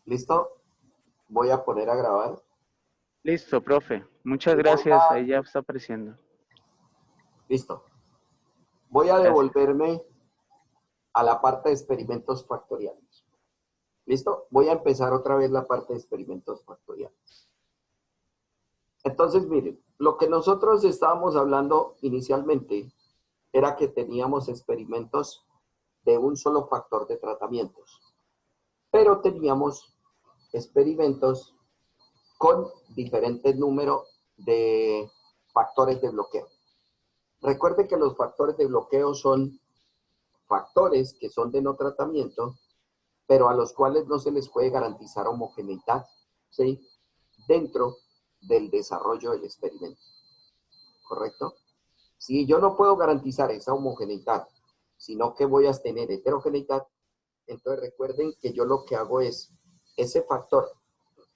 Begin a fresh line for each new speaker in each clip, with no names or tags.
¿Listo? Voy a poner a grabar.
Listo, profe. Muchas
Y voy
gracias.
a,
Ahí ya está apareciendo.
listo. Voy a
Gracias.
devolverme a la parte de experimentos factoriales. ¿Listo? Voy a empezar otra vez la parte de experimentos factoriales. Entonces, miren, lo que nosotros estábamos hablando inicialmente era que teníamos experimentos de un solo factor de tratamientos, pero teníamos experimentos con diferentes números de factores de bloqueo. Recuerde que los factores de bloqueo son factores que son de no tratamiento, pero a los cuales no se les puede garantizar homogeneidad, ¿sí? Dentro del desarrollo del experimento, ¿correcto? Si yo no puedo garantizar esa homogeneidad, sino que voy a tener heterogeneidad, entonces recuerden que yo lo que hago es, ese factor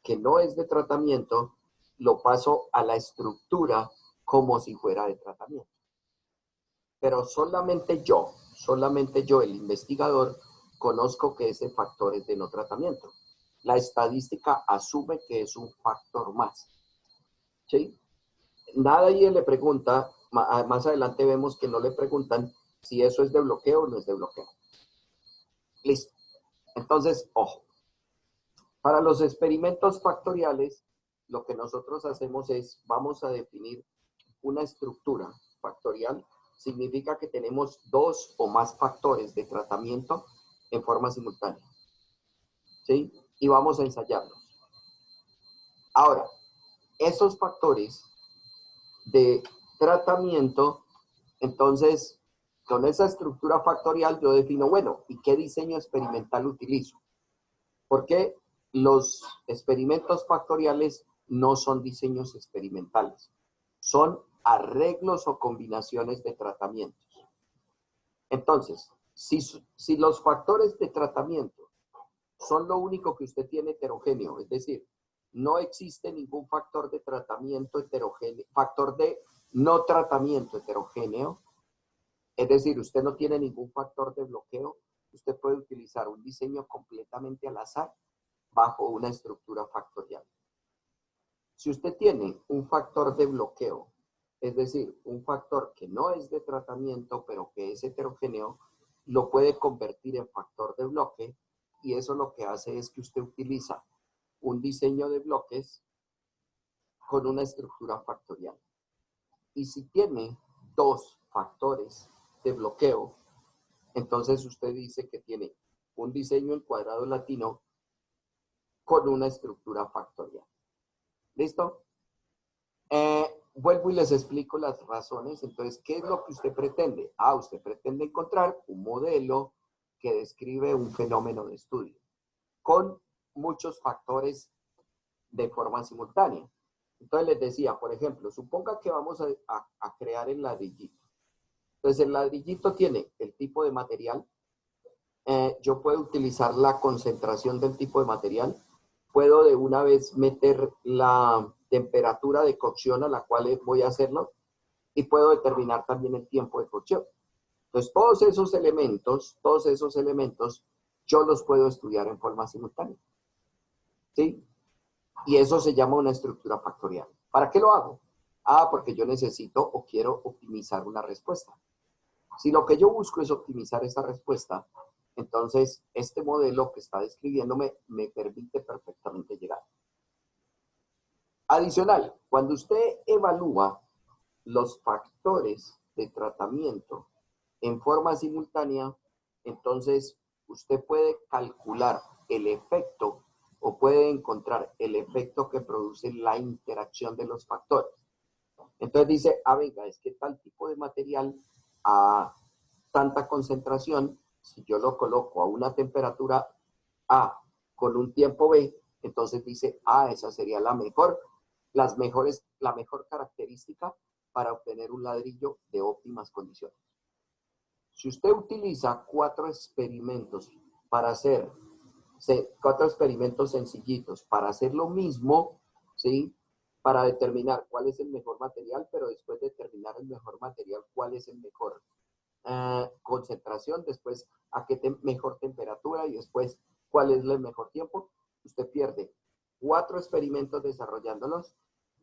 que no es de tratamiento, lo paso a la estructura como si fuera de tratamiento. Pero solamente yo, el investigador, conozco que ese factor es de no tratamiento. La estadística asume que es un factor más. ¿Sí? Nadie le pregunta, más adelante vemos que no le preguntan si eso es de bloqueo o no es de bloqueo. Listo. Entonces, ojo. Para los experimentos factoriales, lo que nosotros hacemos es, vamos a definir una estructura factorial. Significa que tenemos dos o más factores de tratamiento en forma simultánea. ¿Sí? Y vamos a ensayarlos. Ahora, esos factores de tratamiento, entonces, con esa estructura factorial yo defino, bueno, ¿y qué diseño experimental utilizo? Porque los experimentos factoriales no son diseños experimentales, son arreglos o combinaciones de tratamientos. Entonces, si los factores de tratamiento son lo único que usted tiene heterogéneo, es decir, no existe ningún factor de tratamiento heterogéneo, factor de no tratamiento heterogéneo, es decir, usted no tiene ningún factor de bloqueo, usted puede utilizar un diseño completamente al azar bajo una estructura factorial. Si usted tiene un factor de bloqueo, es decir, un factor que no es de tratamiento, pero que es heterogéneo, lo puede convertir en factor de bloque y eso lo que hace es que usted utiliza un diseño de bloques con una estructura factorial. Y si tiene dos factores de bloqueo, entonces usted dice que tiene un diseño en cuadrado latino con una estructura factorial. ¿Listo? Vuelvo y les explico las razones. Entonces, ¿qué es lo que usted pretende? Usted pretende encontrar un modelo que describe un fenómeno de estudio con muchos factores de forma simultánea. Entonces les decía, por ejemplo, suponga que vamos a crear el ladrillito. Entonces el ladrillito tiene el tipo de material. Yo puedo utilizar la concentración del tipo de material. Puedo de una vez meter la temperatura de cocción a la cual voy a hacerlo y puedo determinar también el tiempo de cocción. Entonces todos esos elementos, yo los puedo estudiar en forma simultánea. ¿Sí? Y eso se llama una estructura factorial. ¿Para qué lo hago? Porque yo necesito o quiero optimizar una respuesta. Si lo que yo busco es optimizar esa respuesta, entonces este modelo que está describiéndome me permite perfectamente llegar. Adicional, cuando usted evalúa los factores de tratamiento en forma simultánea, entonces usted puede calcular el efecto o puede encontrar el efecto que produce la interacción de los factores. Entonces dice, venga, es que tal tipo de material a tanta concentración, si yo lo coloco a una temperatura A con un tiempo B, entonces dice, esa sería la mejor característica para obtener un ladrillo de óptimas condiciones. Si usted utiliza cuatro experimentos sencillitos para hacer lo mismo, ¿sí? Para determinar cuál es el mejor material, pero después de determinar el mejor material, cuál es el mejor concentración, después a qué mejor temperatura y después cuál es el mejor tiempo, usted pierde 4 experimentos desarrollándolos,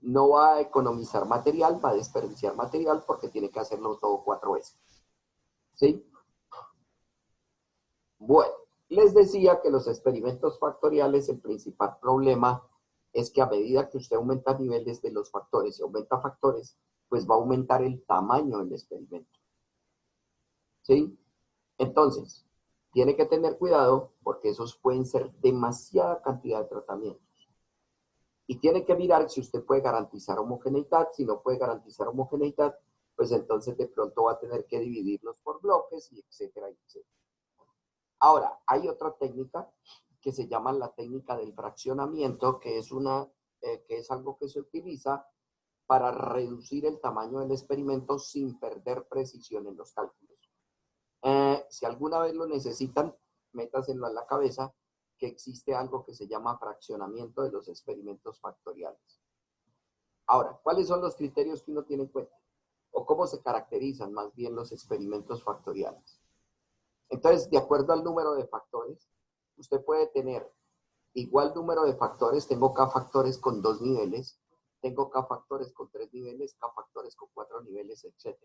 no va a economizar material, va a desperdiciar material porque tiene que hacerlo todo 4 veces. ¿Sí? Bueno, les decía que los experimentos factoriales, el principal problema es que a medida que usted aumenta niveles de los factores y aumenta factores, pues va a aumentar el tamaño del experimento. ¿Sí? Entonces, tiene que tener cuidado porque esos pueden ser demasiada cantidad de tratamientos. Y tiene que mirar si usted puede garantizar homogeneidad. Si no puede garantizar homogeneidad, pues entonces de pronto va a tener que dividirlos por bloques y etcétera, etcétera. Ahora, hay otra técnica que se llama la técnica del fraccionamiento, que es algo que se utiliza para reducir el tamaño del experimento sin perder precisión en los cálculos. Si alguna vez lo necesitan, métaselo en la cabeza que existe algo que se llama fraccionamiento de los experimentos factoriales. Ahora, ¿cuáles son los criterios que uno tiene en cuenta? ¿O cómo se caracterizan más bien los experimentos factoriales? Entonces, de acuerdo al número de factores, usted puede tener igual número de factores. Tengo K factores con 2 niveles, tengo K factores con 3 niveles, K factores con 4 niveles, etc.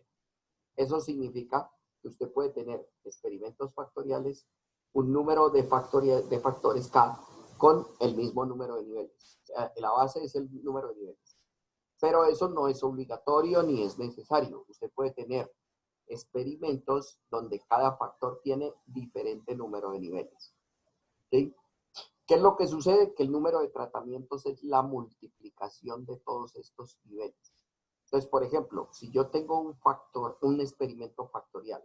Eso significa que usted puede tener experimentos factoriales, un número de factores K con el mismo número de niveles. La base es el número de niveles. Pero eso no es obligatorio ni es necesario. Usted puede tener experimentos donde cada factor tiene diferente número de niveles. ¿Sí? ¿Qué es lo que sucede? Que el número de tratamientos es la multiplicación de todos estos niveles. Entonces, por ejemplo, si yo tengo un experimento factorial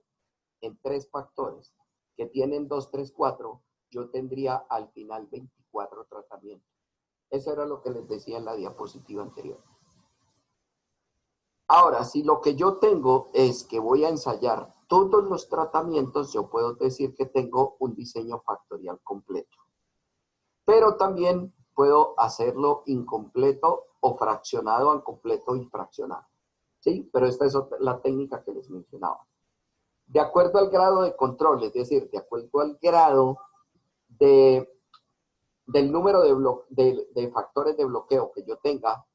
en 3 factores que tienen 2, 3, 4, yo tendría al final 24 tratamientos. Eso era lo que les decía en la diapositiva anterior. Ahora, si lo que yo tengo es que voy a ensayar todos los tratamientos, yo puedo decir que tengo un diseño factorial completo. Pero también puedo hacerlo incompleto o fraccionado en completo y fraccionado. ¿Sí? Pero esta es la técnica que les mencionaba. De acuerdo al grado de control, es decir, de acuerdo al grado del número de factores de bloqueo que yo tenga,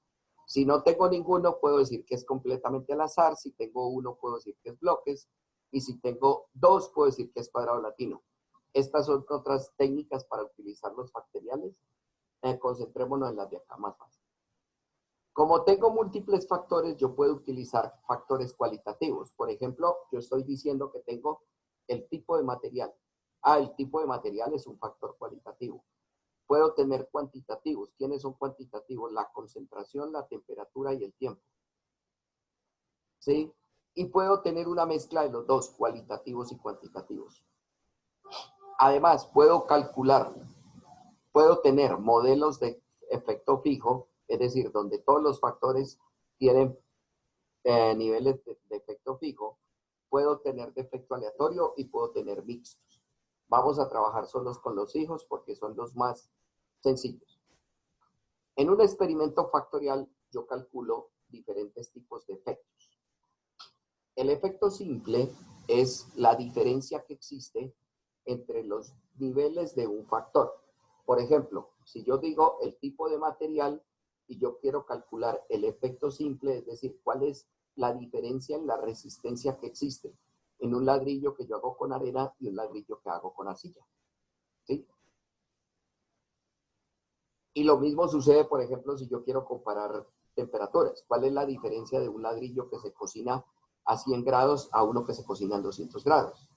si no tengo ninguno, puedo decir que es completamente al azar. Si tengo uno, puedo decir que es bloques. Y si tengo 2, puedo decir que es cuadrado latino. Estas son otras técnicas para utilizar los factoriales. Concentrémonos en las de acá más fácil. Como tengo múltiples factores, yo puedo utilizar factores cualitativos. Por ejemplo, yo estoy diciendo que tengo el tipo de material. El tipo de material es un factor cualitativo. Puedo tener cuantitativos. ¿Quiénes son cuantitativos? La concentración, la temperatura y el tiempo. ¿Sí? Y puedo tener una mezcla de los dos, cualitativos y cuantitativos. Además, puedo calcular, puedo tener modelos de efecto fijo, es decir, donde todos los factores tienen niveles de efecto fijo. Puedo tener de efecto aleatorio y puedo tener mixtos. Vamos a trabajar solos con los fijos porque son los más sencillos. En un experimento factorial, yo calculo diferentes tipos de efectos. El efecto simple es la diferencia que existe entre los niveles de un factor. Por ejemplo, si yo digo el tipo de material y yo quiero calcular el efecto simple, es decir, cuál es la diferencia en la resistencia que existe en un ladrillo que yo hago con arena y un ladrillo que hago con arcilla. ¿Sí? Y lo mismo sucede, por ejemplo, si yo quiero comparar temperaturas. ¿Cuál es la diferencia de un ladrillo que se cocina a 100 grados a uno que se cocina en 200 grados?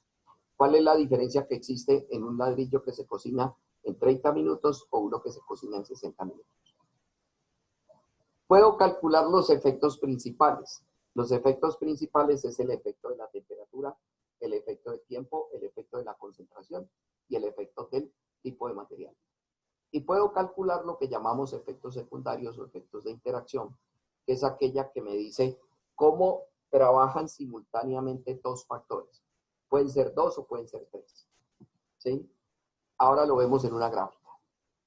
¿Cuál es la diferencia que existe en un ladrillo que se cocina en 30 minutos o uno que se cocina en 60 minutos? Puedo calcular los efectos principales. Los efectos principales es el efecto de la temperatura, el efecto de tiempo, el efecto de la concentración y el efecto del tipo de material. Y puedo calcular lo que llamamos efectos secundarios o efectos de interacción, que es aquella que me dice cómo trabajan simultáneamente 2 factores. Pueden ser 2 o pueden ser 3. ¿Sí? Ahora lo vemos en una gráfica.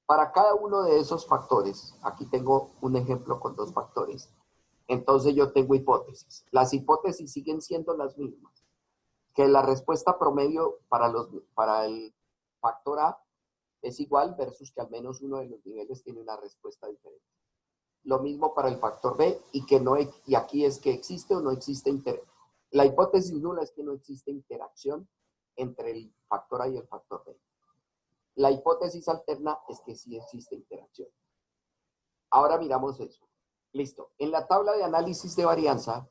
Para cada uno de esos factores, aquí tengo un ejemplo con 2 factores, entonces yo tengo hipótesis. Las hipótesis siguen siendo las mismas. Que la respuesta promedio para el factor A es igual versus que al menos uno de los niveles tiene una respuesta diferente. Lo mismo para el factor B y aquí es que existe o no existe la hipótesis nula es que no existe interacción entre el factor A y el factor B. La hipótesis alterna es que sí existe interacción. Ahora miramos eso. Listo. En la tabla de análisis de varianza,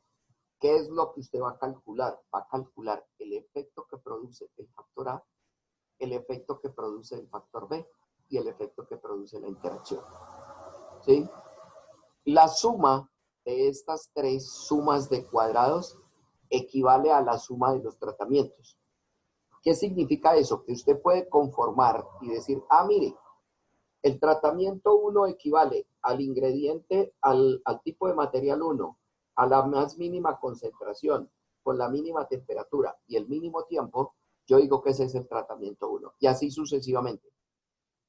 ¿qué es lo que usted va a calcular? Va a calcular el efecto que produce el factor A, el efecto que produce el factor B y el efecto que produce la interacción. ¿Sí? La suma de estas tres sumas de cuadrados equivale a la suma de los tratamientos. ¿Qué significa eso? Que usted puede conformar y decir, mire, el tratamiento 1 equivale al ingrediente, al tipo de material 1, a la más mínima concentración, con la mínima temperatura y el mínimo tiempo. Yo digo que ese es el tratamiento 1, y así sucesivamente.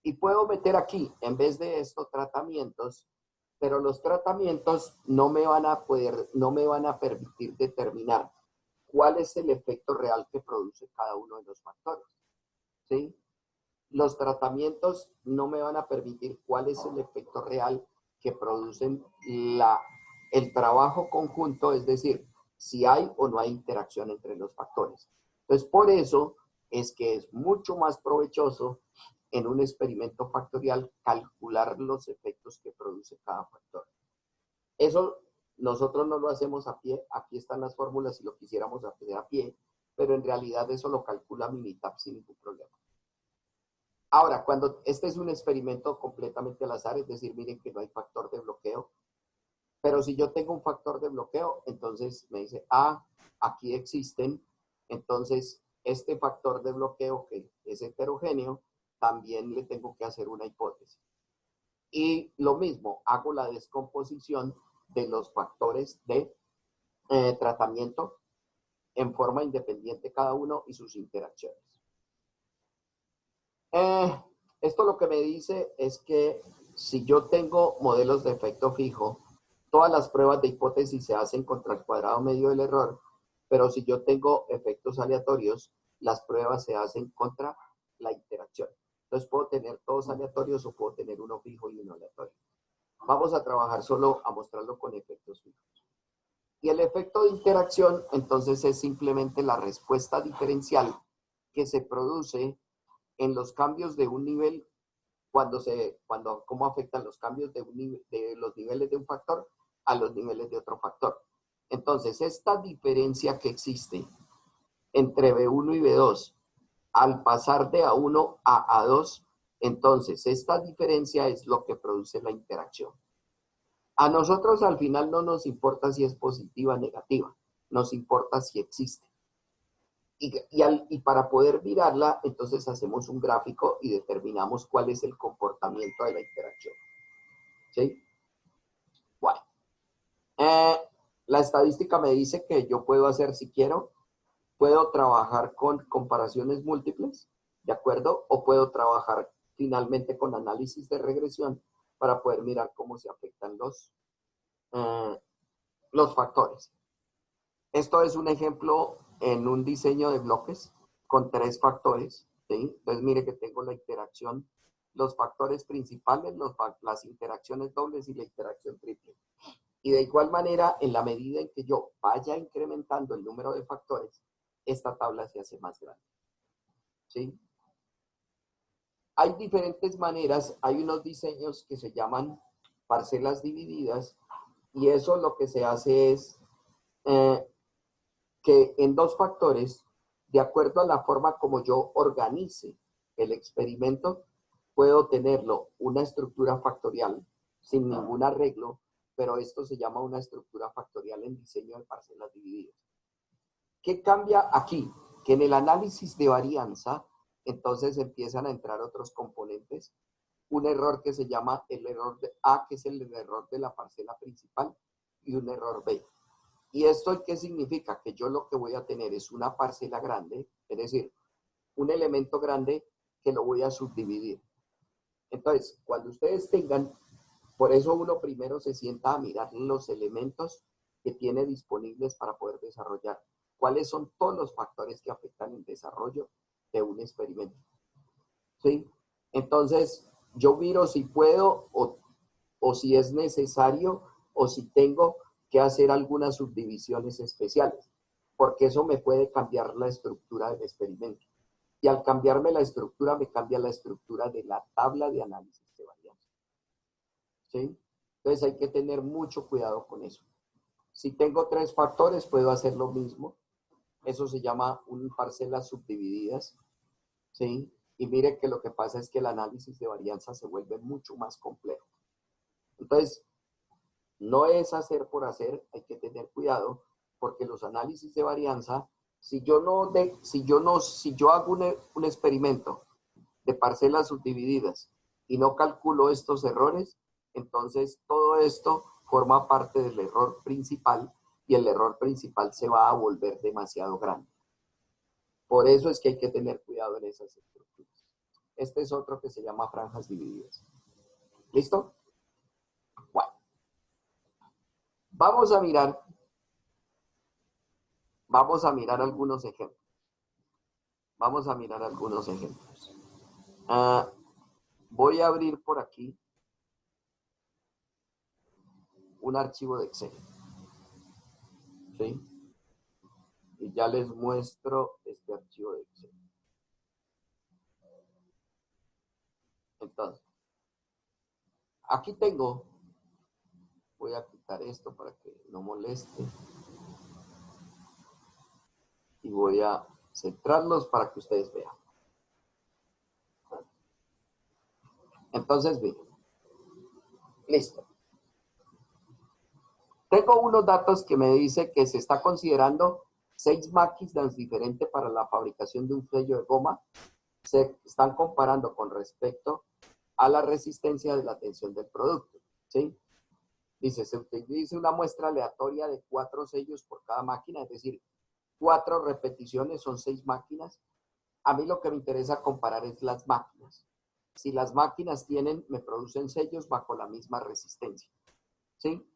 Y puedo meter aquí, en vez de estos tratamientos, pero los tratamientos no me van a permitir determinar cuál es el efecto real que produce cada uno de los factores. ¿Sí? Los tratamientos no me van a permitir cuál es el efecto real que producen el trabajo conjunto, es decir, si hay o no hay interacción entre los factores. Entonces, por eso es que es mucho más provechoso en un experimento factorial calcular los efectos que produce cada factor. Eso nosotros no lo hacemos a pie, aquí están las fórmulas si lo quisiéramos hacer a pie, pero en realidad eso lo calcula Minitab sin ningún problema. Ahora, cuando este es un experimento completamente al azar, es decir, miren que no hay factor de bloqueo, pero si yo tengo un factor de bloqueo, entonces me dice, aquí existen, entonces este factor de bloqueo que es heterogéneo, también le tengo que hacer una hipótesis. Y lo mismo, hago la descomposición de los factores de tratamiento en forma independiente cada uno y sus interacciones. Esto lo que me dice es que si yo tengo modelos de efecto fijo, todas las pruebas de hipótesis se hacen contra el cuadrado medio del error, pero si yo tengo efectos aleatorios, las pruebas se hacen contra la interacción. Entonces puedo tener todos aleatorios o puedo tener uno fijo y uno aleatorio. Vamos a trabajar solo a mostrarlo con efectos fijos. Y el efecto de interacción, entonces, es simplemente la respuesta diferencial que se produce en los cambios de un nivel, cómo afectan los cambios de los niveles de un factor a los niveles de otro factor. Entonces, esta diferencia que existe entre B1 y B2, al pasar de A1 a A2, entonces esta diferencia es lo que produce la interacción. A nosotros al final no nos importa si es positiva o negativa, nos importa si existe. Y para poder mirarla, entonces hacemos un gráfico y determinamos cuál es el comportamiento de la interacción. ¿Sí? Bueno. La estadística me dice que yo puedo hacer, si quiero, puedo trabajar con comparaciones múltiples, ¿de acuerdo? O puedo trabajar finalmente con análisis de regresión para poder mirar cómo se afectan los factores. Esto es un ejemplo en un diseño de bloques con 3 factores, ¿sí? Entonces mire que tengo la interacción, los factores principales, las interacciones dobles y la interacción triple. Y de igual manera, en la medida en que yo vaya incrementando el número de factores, esta tabla se hace más grande. ¿Sí? Hay diferentes maneras, hay unos diseños que se llaman parcelas divididas, y eso lo que se hace es que en 2 factores, de acuerdo a la forma como yo organice el experimento, puedo tenerlo una estructura factorial sin ningún arreglo, pero esto se llama una estructura factorial en diseño de parcelas divididas. ¿Qué cambia aquí? Que en el análisis de varianza, entonces empiezan a entrar otros componentes. Un error que se llama el error de A, que es el error de la parcela principal, y un error B. ¿Y esto qué significa? Que yo lo que voy a tener es una parcela grande, es decir, un elemento grande que lo voy a subdividir. Entonces, cuando ustedes tengan, por eso uno primero se sienta a mirar los elementos que tiene disponibles para poder desarrollar. ¿Cuáles son todos los factores que afectan el desarrollo de un experimento? ¿Sí? Entonces, yo miro si puedo o si es necesario o si tengo que hacer algunas subdivisiones especiales, porque eso me puede cambiar la estructura del experimento. Y al cambiarme la estructura, me cambia la estructura de la tabla de análisis de varianza. ¿Sí? Entonces hay que tener mucho cuidado con eso. Si tengo 3 factores, puedo hacer lo mismo. Eso se llama parcelas subdivididas. ¿Sí? Y mire que lo que pasa es que el análisis de varianza se vuelve mucho más complejo. Entonces, no es hacer por hacer, hay que tener cuidado, porque los análisis de varianza, si yo hago un experimento de parcelas subdivididas y no calculo estos errores, entonces todo esto forma parte del error principal y el error principal se va a volver demasiado grande. Por eso es que hay que tener cuidado en esas estructuras. Este es otro que se llama franjas divididas. ¿Listo? Bueno. Vamos a mirar algunos ejemplos. Voy a abrir por aquí un archivo de Excel. ¿Sí? Y ya les muestro este archivo de Excel. Entonces, aquí tengo, voy a quitar esto para que no moleste. Y voy a centrarlos para que ustedes vean. Entonces, miren. Listo. Tengo unos datos que me dice que se está considerando 6 máquinas diferentes para la fabricación de un sello de goma. Se están comparando con respecto a la resistencia de la tensión del producto. ¿Sí? Dice, se utiliza una muestra aleatoria de 4 sellos por cada máquina, es decir, 4 repeticiones son 6 máquinas. A mí lo que me interesa comparar es las máquinas. Si las máquinas me producen sellos bajo la misma resistencia. ¿Sí?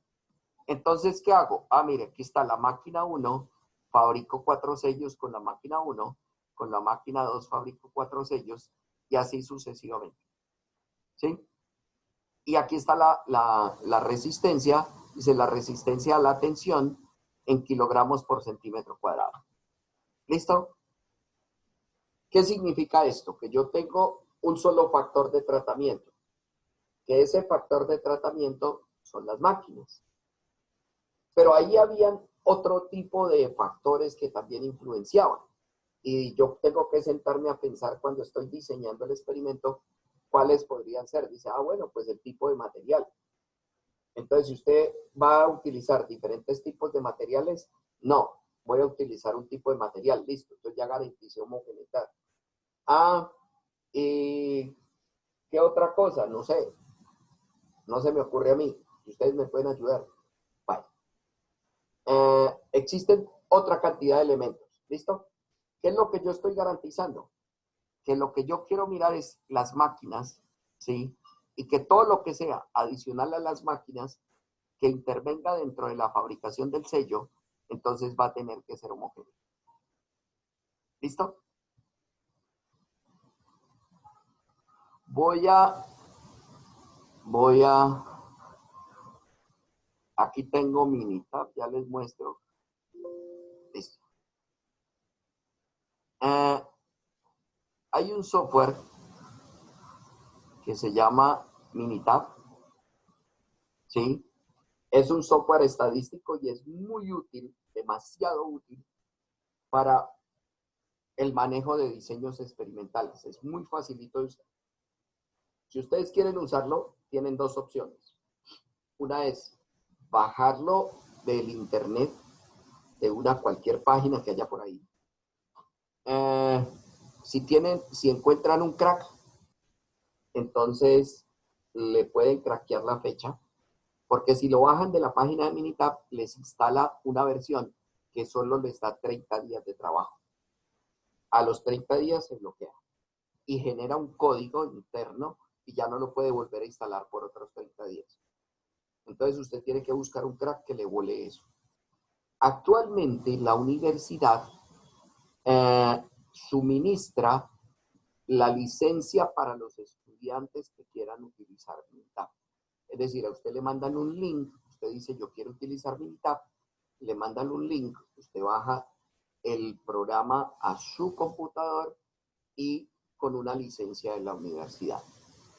Entonces, ¿qué hago? Mire, aquí está la máquina 1, fabrico 4 sellos con la máquina 1, con la máquina 2 fabrico 4 sellos y así sucesivamente. ¿Sí? Y aquí está la resistencia, dice la resistencia a la tensión en kilogramos por centímetro cuadrado. ¿Listo? ¿Qué significa esto? Que yo tengo un solo factor de tratamiento, que ese factor de tratamiento son las máquinas. Pero ahí habían otro tipo de factores que también influenciaban. Y yo tengo que sentarme a pensar cuando estoy diseñando el experimento, cuáles podrían ser. Dice, bueno, pues el tipo de material. Entonces, si usted va a utilizar diferentes tipos de materiales, no, voy a utilizar un tipo de material. Listo, entonces ya garanticé homogeneidad. ¿Qué otra cosa? No sé. No se me ocurre a mí. Ustedes me pueden ayudar. Vale. Existen otra cantidad de elementos. ¿Listo? ¿Qué es lo que yo estoy garantizando? Que lo que yo quiero mirar es las máquinas, ¿sí? Y que todo lo que sea adicional a las máquinas que intervenga dentro de la fabricación del sello, entonces va a tener que ser homogéneo. ¿Listo? Aquí tengo Minitab, ya les muestro. Listo. Hay un software que se llama Minitab, ¿sí? Es un software estadístico y es muy útil, demasiado útil, para el manejo de diseños experimentales. Es muy facilito de usar. Si ustedes quieren usarlo, tienen 2 opciones. Una es bajarlo del internet, de cualquier página que haya por ahí. Si encuentran un crack, entonces le pueden craquear la fecha, porque si lo bajan de la página de Minitab, les instala una versión que solo les da 30 días de trabajo. A los 30 días se bloquea y genera un código interno y ya no lo puede volver a instalar por otros 30 días. Entonces usted tiene que buscar un crack que le vole eso. Actualmente la universidad suministra la licencia para los estudiantes estudiantes que quieran utilizar Minitab. Es decir, a usted le mandan un link, usted dice yo quiero utilizar Minitab, le mandan un link, usted baja el programa a su computador y con una licencia de la universidad.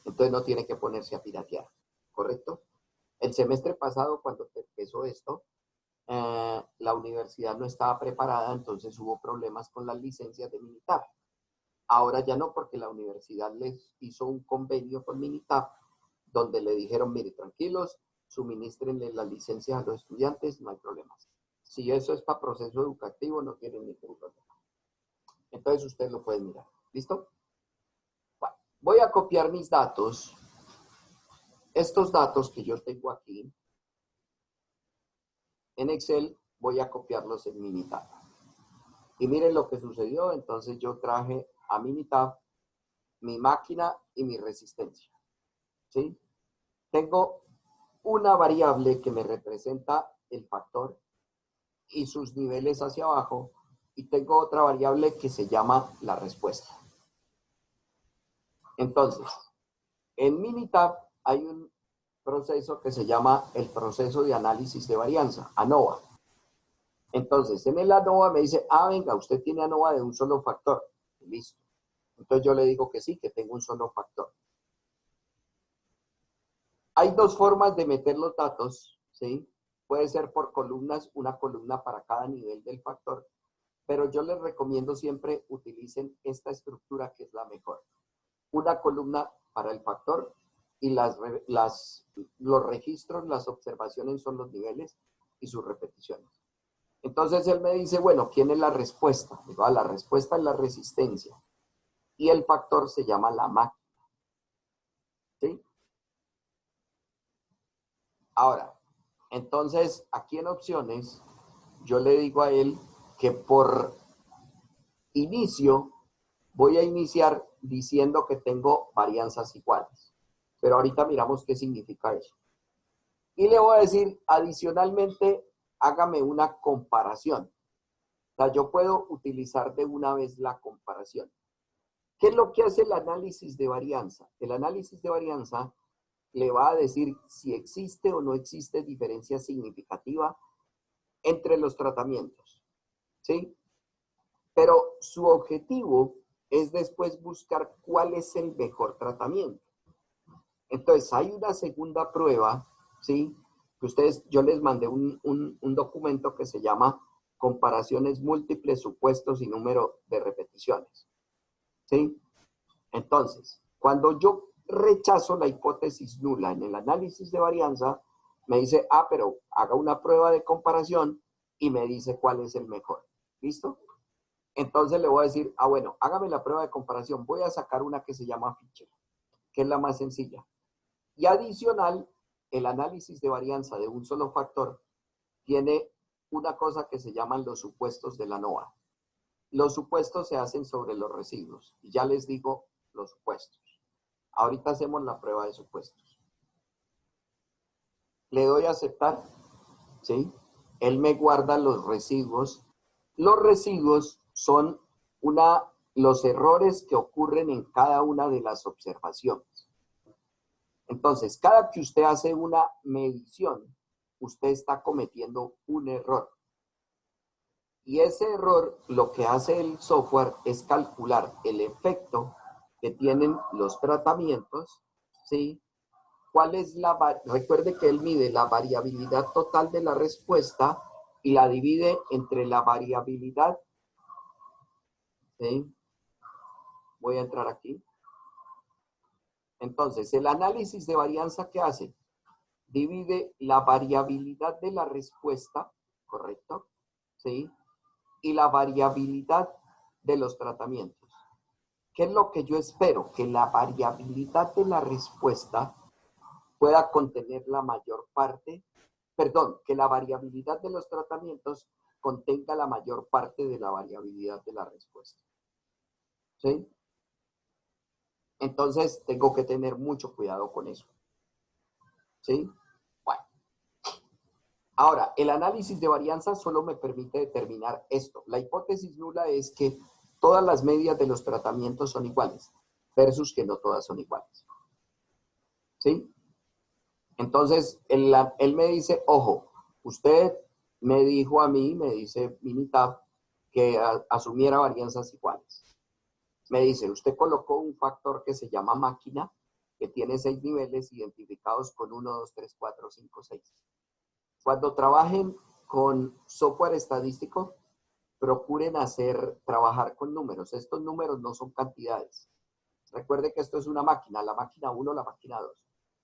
Entonces no tiene que ponerse a piratear, ¿correcto? El semestre pasado, cuando empezó esto, la universidad no estaba preparada, entonces hubo problemas con las licencias de Minitab. Ahora ya no, porque la universidad les hizo un convenio con Minitab, donde le dijeron, mire, tranquilos, suministrenle las licencias a los estudiantes, no hay problemas. Si eso es para proceso educativo, no tienen ningún problema. Entonces ustedes lo pueden mirar. ¿Listo? Bueno, voy a copiar mis datos. Estos datos que yo tengo aquí, en Excel, voy a copiarlos en Minitab. Y miren lo que sucedió. Entonces yo traje a Minitab mi máquina y mi resistencia. ¿Sí? Tengo una variable que me representa el factor y sus niveles hacia abajo, y tengo otra variable que se llama la respuesta. Entonces, en Minitab hay un proceso que se llama el proceso de análisis de varianza, ANOVA. Entonces, en el ANOVA me dice, venga, usted tiene ANOVA de un solo factor. Listo. Entonces yo le digo que sí, que tengo un solo factor. Hay dos formas de meter los datos, ¿sí? Puede ser por columnas, una columna para cada nivel del factor, pero yo les recomiendo siempre utilicen esta estructura que es la mejor. Una columna para el factor y los registros, las observaciones son los niveles y sus repeticiones. Entonces él me dice, bueno, ¿quién es la respuesta? Digo, la respuesta es la resistencia y el factor se llama la máquina. ¿Sí? Ahora, entonces, aquí en opciones, yo le digo a él que por inicio voy a iniciar diciendo que tengo varianzas iguales. Pero ahorita miramos qué significa eso. Y le voy a decir, adicionalmente, hágame una comparación. O sea, yo puedo utilizar de una vez la comparación. ¿Qué es lo que hace el análisis de varianza? El análisis de varianza le va a decir si existe o no existe diferencia significativa entre los tratamientos, ¿sí? Pero su objetivo es después buscar cuál es el mejor tratamiento. Entonces, hay una segunda prueba, ¿sí? Que yo les mandé un documento que se llama comparaciones múltiples, supuestos y número de repeticiones, ¿sí? Entonces, cuando yo rechazo la hipótesis nula en el análisis de varianza, me dice, pero haga una prueba de comparación y me dice cuál es el mejor. ¿Listo? Entonces le voy a decir, bueno, hágame la prueba de comparación. Voy a sacar una que se llama Fisher, que es la más sencilla. Y adicional, el análisis de varianza de un solo factor tiene una cosa que se llaman los supuestos de la ANOVA. Los supuestos se hacen sobre los residuos. Y ya les digo los supuestos. Ahorita hacemos la prueba de supuestos. Le doy a aceptar, ¿sí? Él me guarda los residuos. Los residuos son los errores que ocurren en cada una de las observaciones. Entonces, cada que usted hace una medición, usted está cometiendo un error. Y ese error, lo que hace el software es calcular el efecto que tienen los tratamientos, ¿sí? Recuerde que él mide la variabilidad total de la respuesta y la divide entre la variabilidad, ¿sí? Voy a entrar aquí. Entonces, el análisis de varianza que hace, divide la variabilidad de la respuesta, ¿correcto? ¿Sí? Y la variabilidad de los tratamientos. ¿Qué es lo que yo espero? Que la variabilidad de la respuesta pueda contener la mayor parte, que la variabilidad de los tratamientos contenga la mayor parte de la variabilidad de la respuesta. ¿Sí? Entonces, tengo que tener mucho cuidado con eso. ¿Sí? Bueno. Ahora, el análisis de varianza solo me permite determinar esto. La hipótesis nula es que todas las medias de los tratamientos son iguales, versus que no todas son iguales. ¿sí? Entonces, él me dice, ojo, usted me dijo a mí, me dice Minitab, que asumiera varianzas iguales. Me dice, usted colocó un factor que se llama máquina, que tiene 6 niveles identificados con 1, 2, 3, 4, 5, 6. Cuando trabajen con software estadístico, procuren trabajar con números. Estos números no son cantidades. Recuerde que esto es una máquina, la máquina 1, la máquina 2.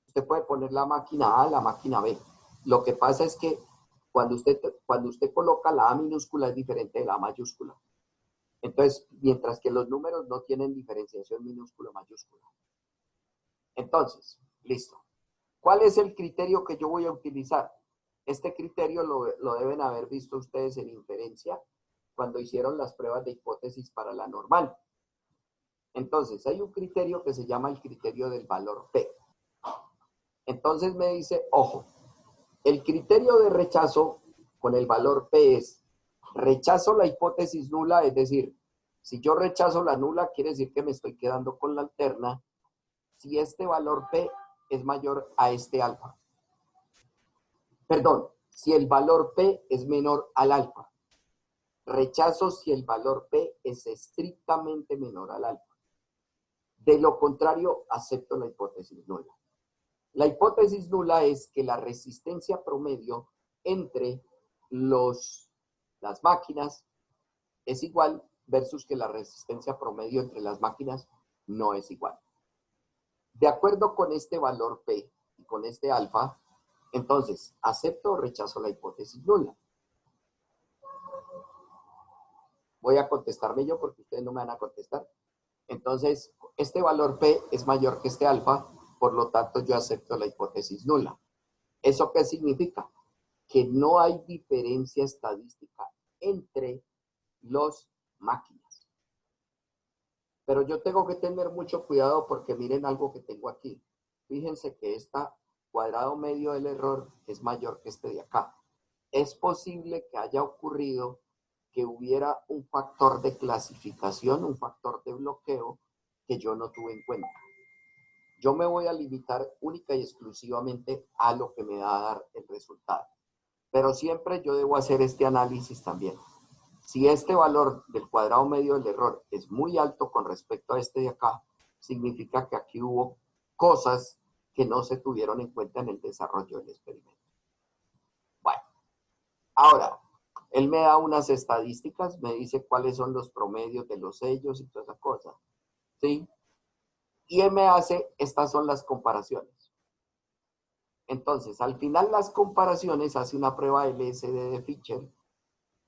Usted puede poner la máquina A, la máquina B. Lo que pasa es que cuando usted coloca la A minúscula es diferente de la A mayúscula. Entonces, mientras que los números no tienen diferenciación minúscula-mayúscula. Entonces, listo. ¿Cuál es el criterio que yo voy a utilizar? Este criterio lo deben haber visto ustedes en inferencia cuando hicieron las pruebas de hipótesis para la normal. Entonces, hay un criterio que se llama el criterio del valor P. Entonces me dice, ojo, el criterio de rechazo con el valor P es rechazo la hipótesis nula, es decir, si yo rechazo la nula, quiere decir que me estoy quedando con la alterna si este valor P es mayor a este alfa. Perdón, si el valor P es menor al alfa. Rechazo si el valor P es estrictamente menor al alfa. De lo contrario, acepto la hipótesis nula. La hipótesis nula es que la resistencia promedio entre las máquinas es igual versus que la resistencia promedio entre las máquinas no es igual. De acuerdo con este valor P y con este alfa, entonces, ¿acepto o rechazo la hipótesis nula? Voy a contestarme yo porque ustedes no me van a contestar. Entonces, este valor P es mayor que este alfa, por lo tanto, yo acepto la hipótesis nula. ¿Eso qué significa? Que no hay diferencia estadística entre las máquinas. Pero yo tengo que tener mucho cuidado porque miren algo que tengo aquí. Fíjense que esta cuadrado medio del error es mayor que este de acá. Es posible que haya ocurrido que hubiera un factor de clasificación, un factor de bloqueo que yo no tuve en cuenta. Yo me voy a limitar única y exclusivamente a lo que me va a dar el resultado. Pero siempre yo debo hacer este análisis también. Si este valor del cuadrado medio del error es muy alto con respecto a este de acá, significa que aquí hubo cosas que no se tuvieron en cuenta en el desarrollo del experimento. Bueno, ahora, él me da unas estadísticas, me dice cuáles son los promedios de los sellos y toda esa cosa, ¿sí? Y él me hace, estas son las comparaciones. Entonces, al final las comparaciones hace una prueba LSD de Fisher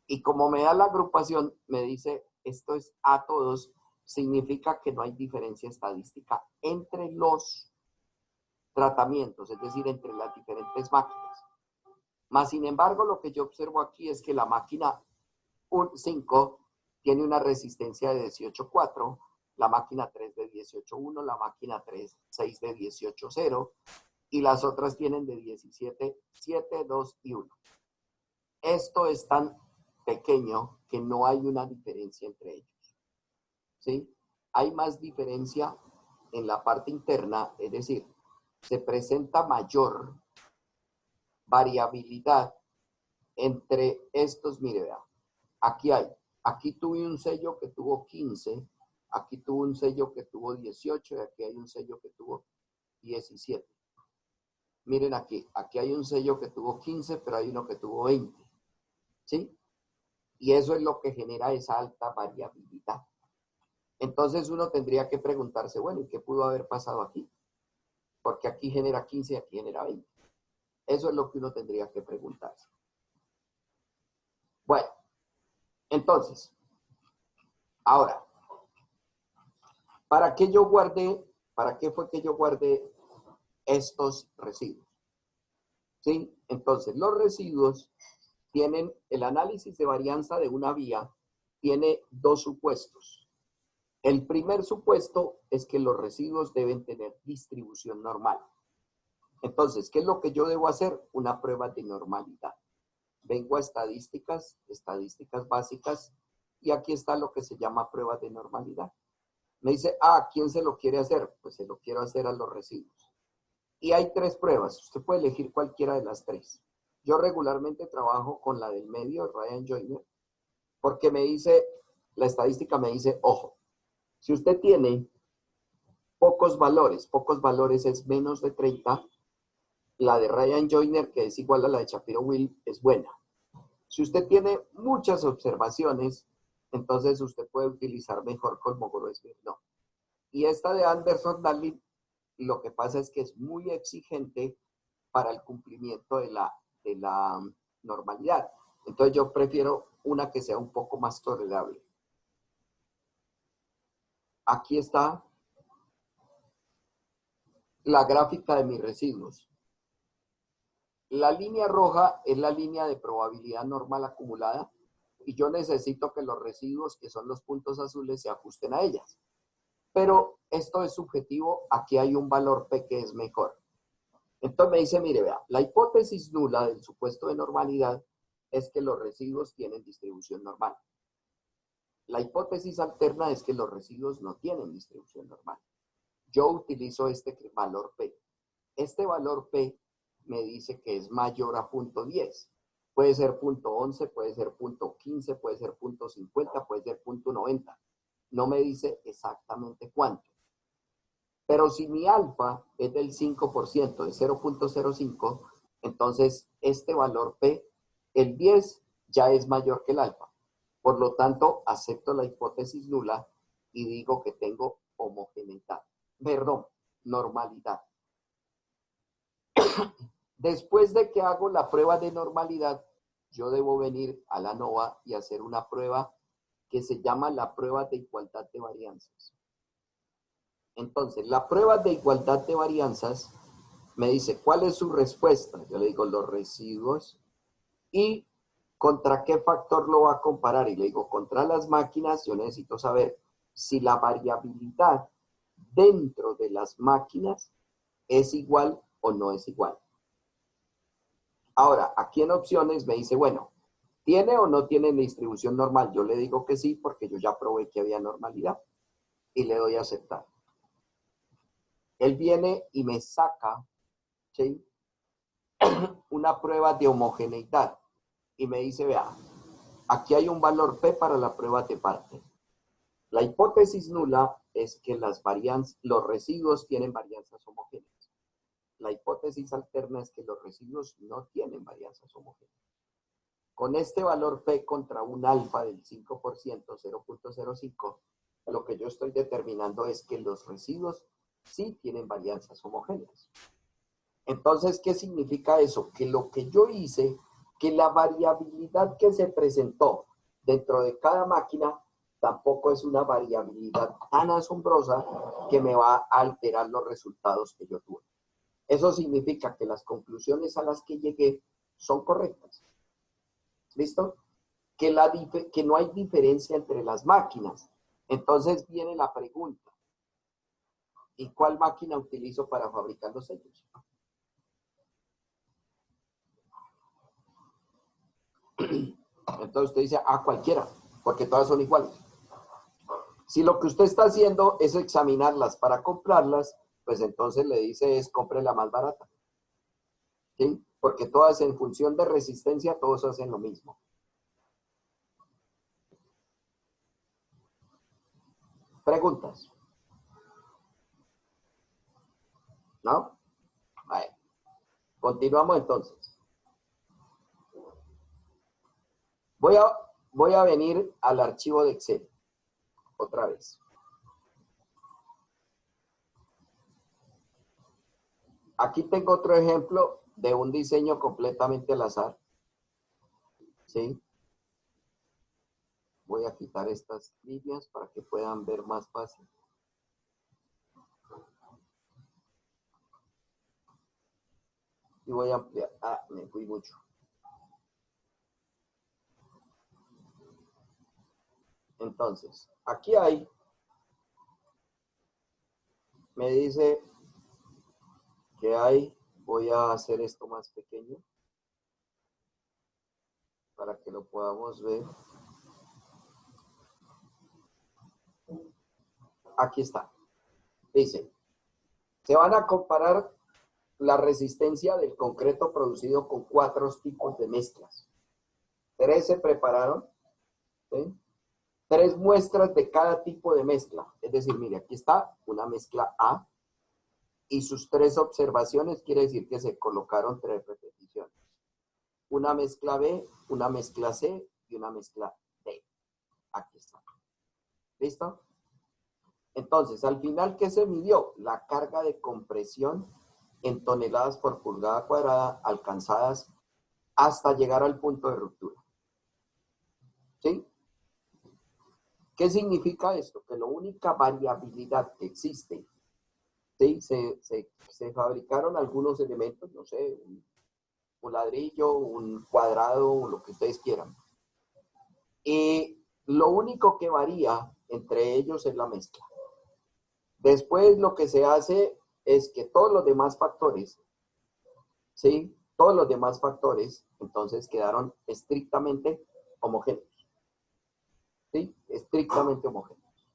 y como me da la agrupación, me dice, esto es a todos, significa que no hay diferencia estadística entre los tratamientos, es decir, entre las diferentes máquinas. Más sin embargo, lo que yo observo aquí es que la máquina 5 tiene una resistencia de 18.4, la máquina 3 de 18.1, la máquina 6 de 18.0 y las otras tienen de 17.7, 2 y 1. Esto es tan pequeño que no hay una diferencia entre ellos. ¿Sí? Hay más diferencia en la parte interna, es decir, se presenta mayor variabilidad entre estos. Mire, vea, aquí tuve un sello que tuvo 15, aquí tuve un sello que tuvo 18 y aquí hay un sello que tuvo 17. Miren aquí hay un sello que tuvo 15, pero hay uno que tuvo 20. ¿Sí? Y eso es lo que genera esa alta variabilidad. Entonces uno tendría que preguntarse, bueno, ¿y qué pudo haber pasado aquí? Porque aquí genera 15 y aquí genera 20. Eso es lo que uno tendría que preguntarse. Bueno, entonces, ahora, ¿para qué fue que yo guardé estos residuos? ¿Sí? Entonces, los residuos tienen el análisis de varianza de una vía, tiene dos supuestos. El primer supuesto es que los residuos deben tener distribución normal. Entonces, ¿qué es lo que yo debo hacer? Una prueba de normalidad. Vengo a estadísticas básicas, y aquí está lo que se llama prueba de normalidad. Me dice, ¿quién se lo quiere hacer? Pues se lo quiero hacer a los residuos. Y hay tres pruebas. Usted puede elegir cualquiera de las tres. Yo regularmente trabajo con la del medio, Ryan Joyner, porque me dice, la estadística me dice, ojo, si usted tiene pocos valores es menos de 30, la de Ryan Joyner, que es igual a la de Shapiro-Wilk, es buena. Si usted tiene muchas observaciones, entonces usted puede utilizar mejor Kolmogorov-Smirnov. No. Y esta de Anderson-Darling, lo que pasa es que es muy exigente para el cumplimiento de la normalidad. Entonces yo prefiero una que sea un poco más tolerable. Aquí está la gráfica de mis residuos. La línea roja es la línea de probabilidad normal acumulada y yo necesito que los residuos, que son los puntos azules, se ajusten a ellas. Pero esto es subjetivo, aquí hay un valor P que es mejor. Entonces me dice, mire, vea, la hipótesis nula del supuesto de normalidad es que los residuos tienen distribución normal. La hipótesis alterna es que los residuos no tienen distribución normal. Yo utilizo este valor P. Este valor P me dice que es mayor a 0.10. Puede ser 0.11, puede ser 0.15, puede ser 0.50, puede ser 0.90. No me dice exactamente cuánto. Pero si mi alfa es del 5%, de 0.05, entonces este valor P, el 10, ya es mayor que el alfa. Por lo tanto, acepto la hipótesis nula y digo que tengo homogeneidad. Perdón, normalidad. Después de que hago la prueba de normalidad, yo debo venir a la NOVA y hacer una prueba que se llama la prueba de igualdad de varianzas. Entonces, la prueba de igualdad de varianzas me dice cuál es su respuesta. Yo le digo los residuos y contra qué factor lo va a comparar. Y le digo, contra las máquinas, yo necesito saber si la variabilidad dentro de las máquinas es igual o no es igual. Ahora, aquí en opciones me dice, bueno, ¿tiene o no tiene distribución normal? Yo le digo que sí, porque yo ya probé que había normalidad. Y le doy a aceptar. Él viene y me saca, ¿sí?, una prueba de homogeneidad. Y me dice, vea, aquí hay un valor P para la prueba de parte. La hipótesis nula es que los residuos tienen varianzas homogéneas. La hipótesis alterna es que los residuos no tienen varianzas homogéneas. Con este valor P contra un alfa del 5%, 0.05, lo que yo estoy determinando es que los residuos sí tienen varianzas homogéneas. Entonces, ¿qué significa eso? Que lo que yo hice, que la variabilidad que se presentó dentro de cada máquina tampoco es una variabilidad tan asombrosa que me va a alterar los resultados que yo tuve. Eso significa que las conclusiones a las que llegué son correctas. ¿Listo? Que no hay diferencia entre las máquinas. Entonces viene la pregunta, ¿y cuál máquina utilizo para fabricar los sellos? Entonces usted dice, cualquiera, porque todas son iguales. Si lo que usted está haciendo es examinarlas para comprarlas, pues entonces le dice compre la más barata. ¿Sí? Porque todas en función de resistencia, todos hacen lo mismo. ¿Preguntas? ¿No? Bueno, continuamos entonces. Voy a venir al archivo de Excel. Otra vez. Aquí tengo otro ejemplo de un diseño completamente al azar. ¿Sí? Voy a quitar estas líneas para que puedan ver más fácil. Y voy a ampliar. Me fui mucho. Entonces, aquí me dice que voy a hacer esto más pequeño para que lo podamos ver. Aquí está. Dice, se van a comparar la resistencia del concreto producido con 4 tipos de mezclas. 3 se prepararon, ¿sí? 3 muestras de cada tipo de mezcla. Es decir, mire, aquí está una mezcla A y sus 3 observaciones quiere decir que se colocaron 3 repeticiones. Una mezcla B, una mezcla C y una mezcla D. Aquí está. ¿Listo? Entonces, al final, ¿qué se midió? La carga de compresión en toneladas por pulgada cuadrada alcanzadas hasta llegar al punto de ruptura. ¿Sí? ¿Qué significa esto? Que la única variabilidad que existe, ¿sí? Se fabricaron algunos elementos, no sé, un ladrillo, un cuadrado, o lo que ustedes quieran. Y lo único que varía entre ellos es la mezcla. Después lo que se hace es que todos los demás factores, ¿sí? Todos los demás factores, entonces quedaron estrictamente homogéneos. ¿Sí? Estrictamente homogéneos.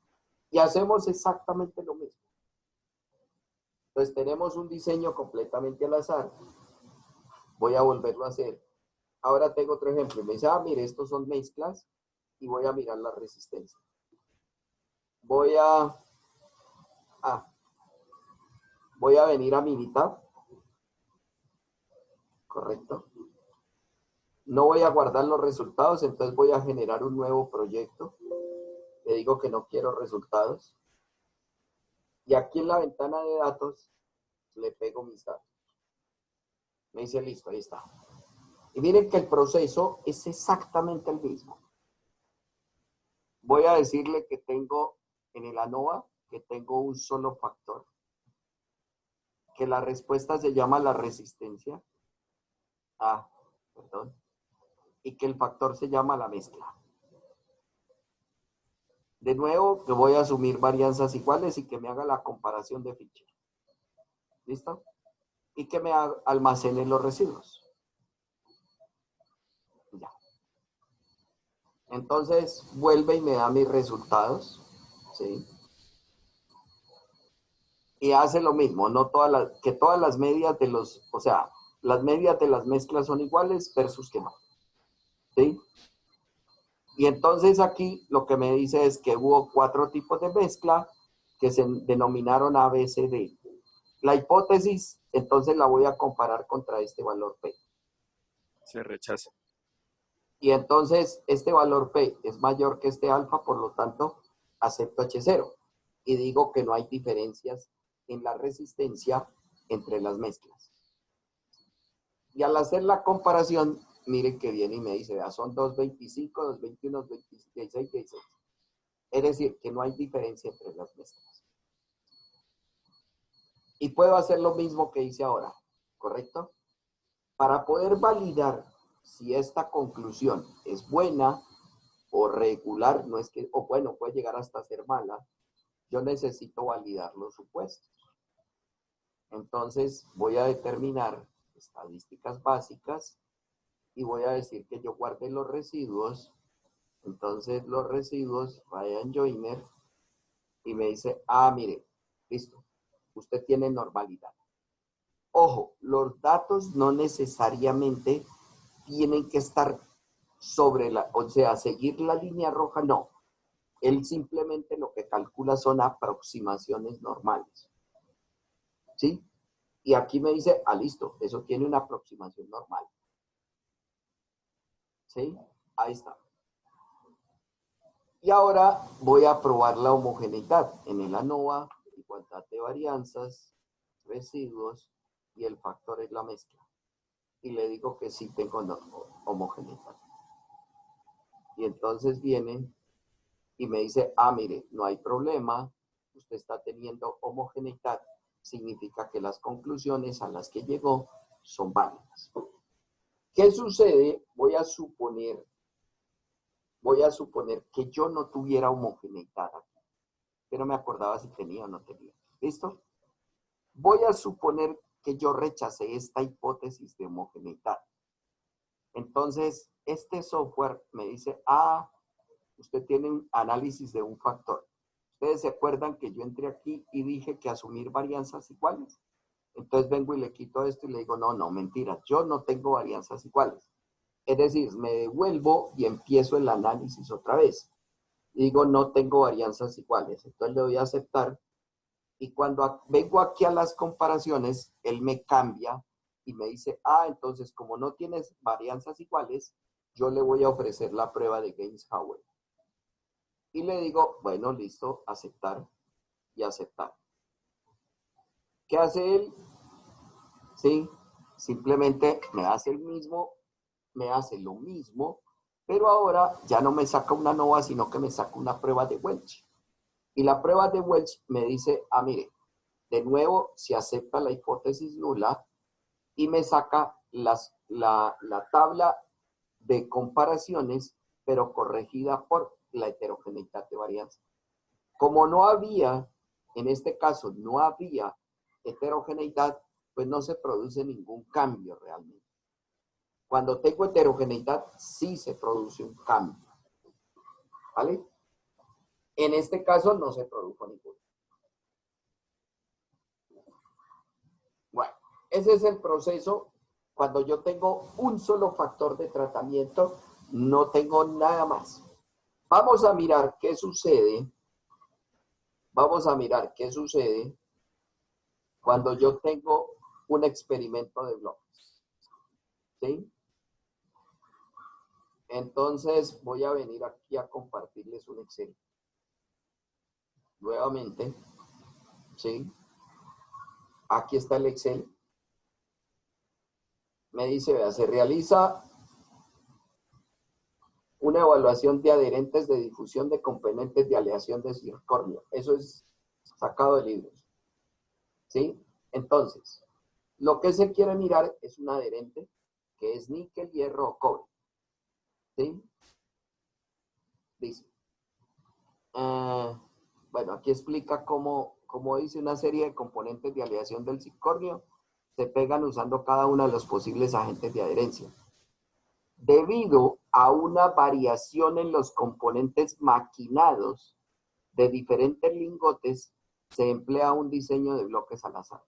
Y hacemos exactamente lo mismo. Entonces tenemos un diseño completamente al azar. Voy a volverlo a hacer. Ahora tengo otro ejemplo. Me dice, mire, estos son mezclas y voy a mirar la resistencia. Voy a venir a Minitab. Correcto. No voy a guardar los resultados, entonces voy a generar un nuevo proyecto. Le digo que no quiero resultados. Y aquí en la ventana de datos le pego mis datos. Me dice, listo, ahí está. Y miren que el proceso es exactamente el mismo. Voy a decirle que tengo en el ANOVA, que tengo un solo factor, que la respuesta se llama la resistencia. Perdón. Y que el factor se llama la mezcla. De nuevo, que voy a asumir varianzas iguales y que me haga la comparación de fichero. ¿Listo? Y que me almacene los residuos. Ya. Entonces, vuelve y me da mis resultados. ¿Sí? Y hace lo mismo, no que todas las medias de los, o sea, las medias de las mezclas son iguales versus que no. ¿Sí? Y entonces aquí lo que me dice es que hubo 4 tipos de mezcla que se denominaron A, B, C, D. La hipótesis, entonces la voy a comparar contra este valor P.
Se rechaza.
Y entonces este valor P es mayor que este alfa, por lo tanto, acepto H0. Y digo que no hay diferencias en la resistencia entre las mezclas. Y al hacer la comparación, miren que viene y me dice, vea, son 225, 221, 226, 16. Es decir, que no hay diferencia entre las mezclas. Y puedo hacer lo mismo que hice ahora, ¿correcto? Para poder validar si esta conclusión es buena o regular, no es que, o bueno, puede llegar hasta ser mala, yo necesito validar los supuestos. Entonces voy a determinar estadísticas básicas y voy a decir que yo guarde los residuos. Entonces los residuos, Ryan Joyner, y me dice, mire, listo, usted tiene normalidad. Ojo, los datos no necesariamente tienen que estar sobre o sea, seguir la línea roja, no. Él simplemente lo que calcula son aproximaciones normales. ¿Sí? Y aquí me dice, listo, eso tiene una aproximación normal. ¿Sí? Ahí está. Y ahora voy a probar la homogeneidad. En el ANOVA, igualdad de varianzas, residuos, y el factor es la mezcla. Y le digo que sí tengo homogeneidad. Y entonces viene y me dice, mire, no hay problema, usted está teniendo homogeneidad, significa que las conclusiones a las que llegó son válidas. ¿Qué sucede? Voy a suponer que yo no tuviera homogeneidad aquí, pero me acordaba si tenía o no tenía. ¿Listo? Voy a suponer que yo rechacé esta hipótesis de homogeneidad. Entonces, este software me dice, usted tiene un análisis de un factor. ¿Ustedes se acuerdan que yo entré aquí y dije que asumir varianzas iguales Entonces vengo y le quito esto y le digo, no, no, mentira, yo no tengo varianzas iguales. Es decir, me devuelvo y empiezo el análisis otra vez. Y digo, no tengo varianzas iguales. Entonces le doy a aceptar. Y cuando vengo aquí a las comparaciones, él me cambia y me dice, entonces como no tienes varianzas iguales, yo le voy a ofrecer la prueba de Gaines-Howell. Y le digo, bueno, listo, aceptar y aceptar. ¿Qué hace él? Sí, simplemente me hace lo mismo, pero ahora ya no me saca una nova, sino que me saca una prueba de Welch. Y la prueba de Welch me dice, mire, de nuevo se acepta la hipótesis nula y me saca la tabla de comparaciones, pero corregida por la heterogeneidad de varianza. Como no había, en este caso, no había heterogeneidad, pues no se produce ningún cambio realmente. Cuando tengo heterogeneidad, sí se produce un cambio. ¿Vale? En este caso no se produjo ninguno. Bueno, ese es el proceso. Cuando yo tengo un solo factor de tratamiento, no tengo nada más. Vamos a mirar qué sucede. Vamos a mirar qué sucede cuando yo tengo un experimento de bloques. ¿Sí? Entonces voy a venir aquí a compartirles un Excel. Nuevamente. ¿Sí? Aquí está el Excel. Me dice, vea, se realiza una evaluación de adherentes de difusión de componentes de aleación de circonio. Eso es sacado de libros. ¿Sí? Entonces, lo que se quiere mirar es un adherente que es níquel, hierro o cobre. ¿Sí? Dice. Bueno, aquí explica cómo dice una serie de componentes de aleación del circonio se pegan usando cada uno de los posibles agentes de adherencia. Debido a una variación en los componentes maquinados de diferentes lingotes, se emplea un diseño de bloques al azar.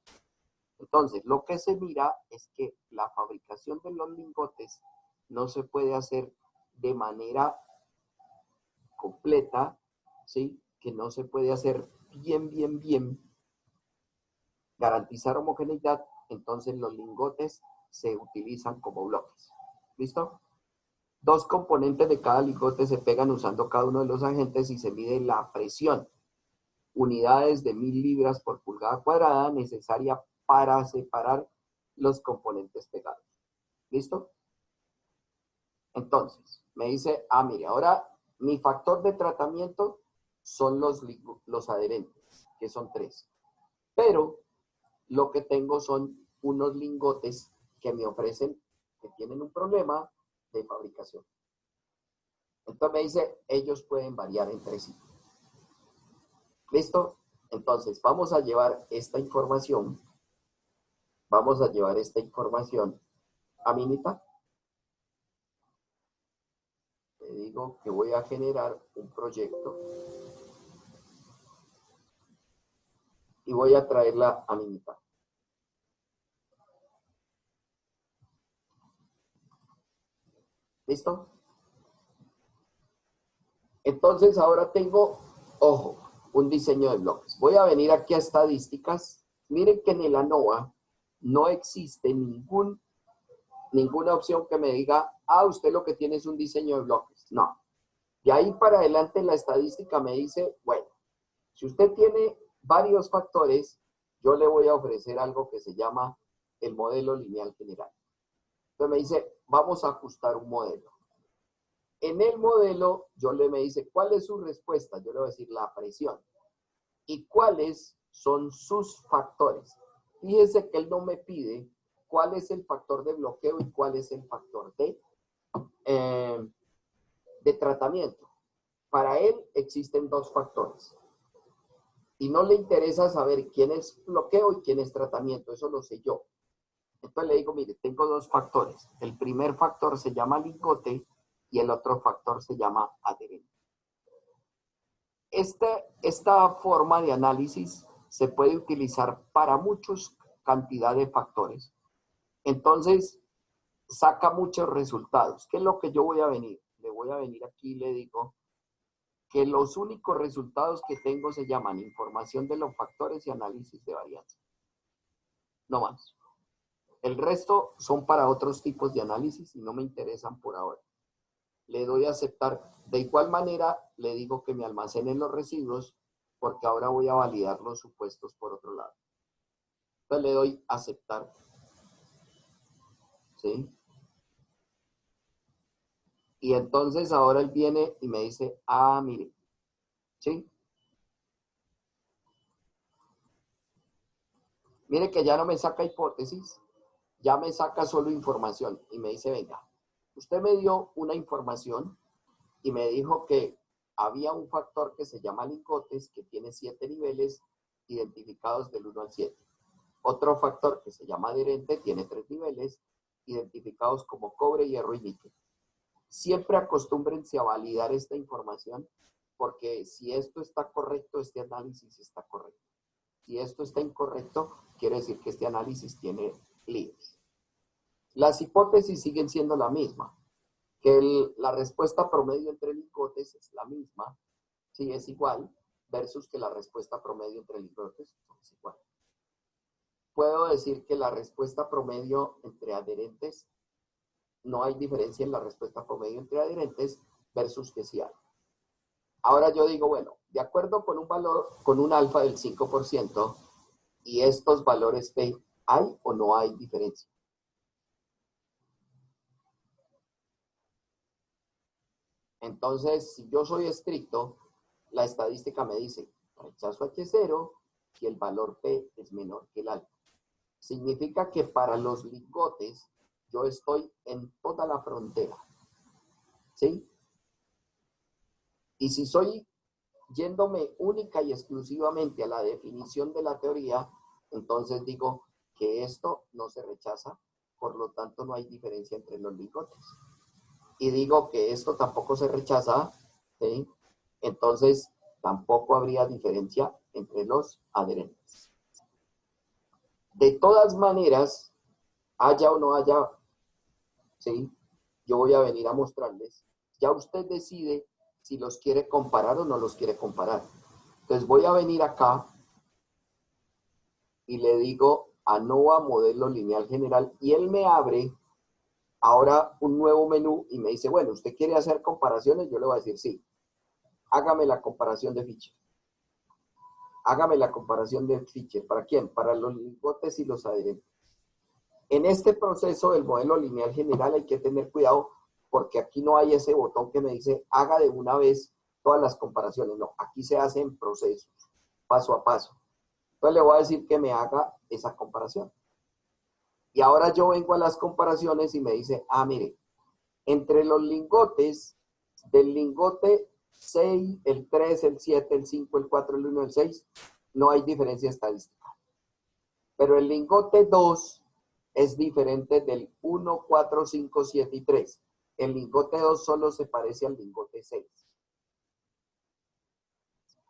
Entonces, lo que se mira es que la fabricación de los lingotes no se puede hacer de manera completa, ¿sí? Que no se puede hacer bien, garantizar homogeneidad, entonces los lingotes se utilizan como bloques. ¿Listo? 2 componentes de cada lingote se pegan usando cada uno de los agentes y se mide la presión, unidades de 1000 libras por pulgada cuadrada necesaria para separar los componentes pegados. ¿Listo? Entonces, me dice, mire, ahora mi factor de tratamiento son los adherentes, que son 3. Pero lo que tengo son unos lingotes que me ofrecen, que tienen un problema de fabricación. Entonces me dice, ellos pueden variar entre sí. ¿Listo? Entonces, vamos a llevar esta información a Minita. Le digo que voy a generar un proyecto y voy a traerla a Minita. ¿Listo? Entonces ahora tengo, ojo, un diseño de bloques. Voy a venir aquí a estadísticas. Miren que en el ANOVA no existe ninguna opción que me diga, usted lo que tiene es un diseño de bloques. No. De ahí para adelante la estadística me dice, bueno, si usted tiene varios factores, yo le voy a ofrecer algo que se llama el modelo lineal general. Entonces me dice, vamos a ajustar un modelo. En el modelo, me dice, ¿cuál es su respuesta? Yo le voy a decir la presión. ¿Y cuáles son sus factores? Fíjese que él no me pide cuál es el factor de bloqueo y cuál es el factor de tratamiento. Para él existen 2 factores. Y no le interesa saber quién es bloqueo y quién es tratamiento. Eso lo sé yo. Entonces le digo, mire, tengo 2 factores. El primer factor se llama lingote y el otro factor se llama adherente. Esta forma de análisis se puede utilizar para muchos cantidad de factores. Entonces, saca muchos resultados. ¿Qué es lo que yo voy a venir? Le voy a venir aquí y le digo que los únicos resultados que tengo se llaman información de los factores y análisis de varianza. No más. El resto son para otros tipos de análisis y no me interesan por ahora. Le doy a aceptar. De igual manera, le digo que me almacenen los residuos porque ahora voy a validar los supuestos por otro lado. Entonces le doy a aceptar. ¿Sí? Y entonces ahora él viene y me dice, ah, mire, ¿sí? Mire que ya no me saca hipótesis, ya me saca solo información y me dice, venga, usted me dio una información y me dijo que había un factor que se llama lingotes que tiene 7 niveles identificados del 1 al 7. Otro factor que se llama adherente tiene 3 niveles identificados como cobre, hierro y níquel. Siempre acostúmbrense a validar esta información porque si esto está correcto, este análisis está correcto. Si esto está incorrecto, quiere decir que este análisis tiene líos. Las hipótesis siguen siendo la misma, que la respuesta promedio entre lingotes es la misma, sí, es igual, versus que la respuesta promedio entre lingotes es igual. Puedo decir que la respuesta promedio entre adherentes, no hay diferencia en la respuesta promedio entre adherentes versus que sí hay. Ahora yo digo, bueno, de acuerdo con un valor, con un alfa del 5%, y estos valores P, ¿hay o no hay diferencia? Entonces, si yo soy estricto, la estadística me dice, rechazo H0 si el valor P es menor que el alfa. Significa que para los lingotes, yo estoy en toda la frontera. ¿Sí? Y si soy yéndome única y exclusivamente a la definición de la teoría, entonces digo que esto no se rechaza, por lo tanto no hay diferencia entre los lingotes. Y digo que esto tampoco se rechaza, ¿sí? Entonces tampoco habría diferencia entre los adherentes. De todas maneras, haya o no haya, ¿sí? Yo voy a venir a mostrarles. Ya usted decide si los quiere comparar o no los quiere comparar. Entonces voy a venir acá y le digo ANOVA modelo lineal general y él me abre ahora un nuevo menú y me dice, bueno, ¿usted quiere hacer comparaciones? Yo le voy a decir sí. Hágame la comparación de Fischer. Hágame la comparación de Fischer. ¿Para quién? Para los lingotes y los adherentes. En este proceso del modelo lineal general hay que tener cuidado porque aquí no hay ese botón que me dice haga de una vez todas las comparaciones. No, aquí se hace en procesos, paso a paso. Entonces le voy a decir que me haga esa comparación. Y ahora yo vengo a las comparaciones y me dice, ah, mire, entre los lingotes, del lingote 6, el 3, el 7, el 5, el 4, el 1, el 6, no hay diferencia estadística. Pero el lingote 2 es diferente del 1, 4, 5, 7 y 3. El lingote 2 solo se parece al lingote 6.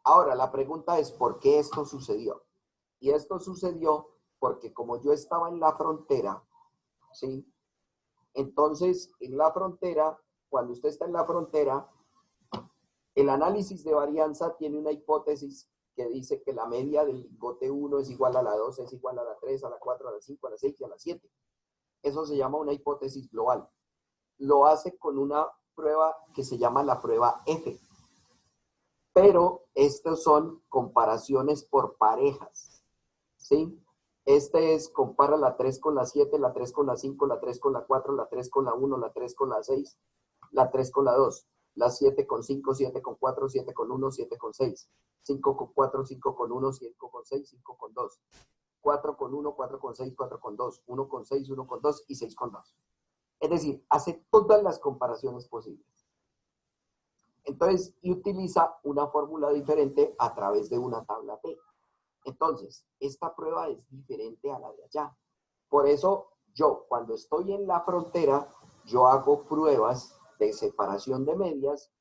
Ahora, la pregunta es, ¿por qué esto sucedió? Y esto sucedió porque como yo estaba en la frontera, ¿sí? Entonces, en la frontera, cuando usted está en la frontera, el análisis de varianza tiene una hipótesis que dice que la media del lingote 1 es igual a la 2, es igual a la 3, a la 4, a la 5, a la 6 y a la 7. Eso se llama una hipótesis global. Lo hace con una prueba que se llama la prueba F. Pero estos son comparaciones por parejas, ¿sí? Este es, compara la 3 con la 7, la 3 con la 5, la 3 con la 4, la 3 con la 1, la 3 con la 6, la 3 con la 2, la 7 con 5, 7 con 4, 7 con 1, 7 con 6, 5 con 4, 5 con 1, 5 con 6, 5 con 2, 4 con 1, 4 con 6, 4 con 2, 1 con 6, 1 con 2 y 6 con 2. Es decir, hace todas las comparaciones posibles. Entonces, y utiliza una fórmula diferente a través de una tabla T. Entonces, esta prueba es diferente a la de allá. Por eso, yo, cuando estoy en la frontera, yo hago pruebas de separación de medias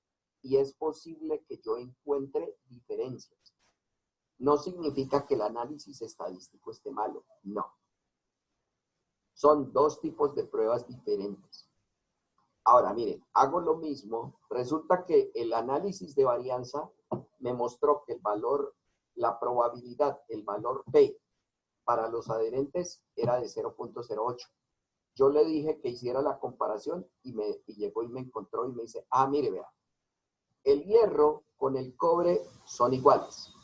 y es posible que yo encuentre diferencias. No significa que el análisis estadístico esté malo, no. Son dos tipos de pruebas diferentes. Ahora, miren, hago lo mismo. Resulta que el análisis de varianza me mostró que el valor, la probabilidad, el valor P para los adherentes era de 0.08. Yo le dije que hiciera la comparación y llegó y me encontró y me dice, ah, mire, vea, el hierro con el cobre son iguales.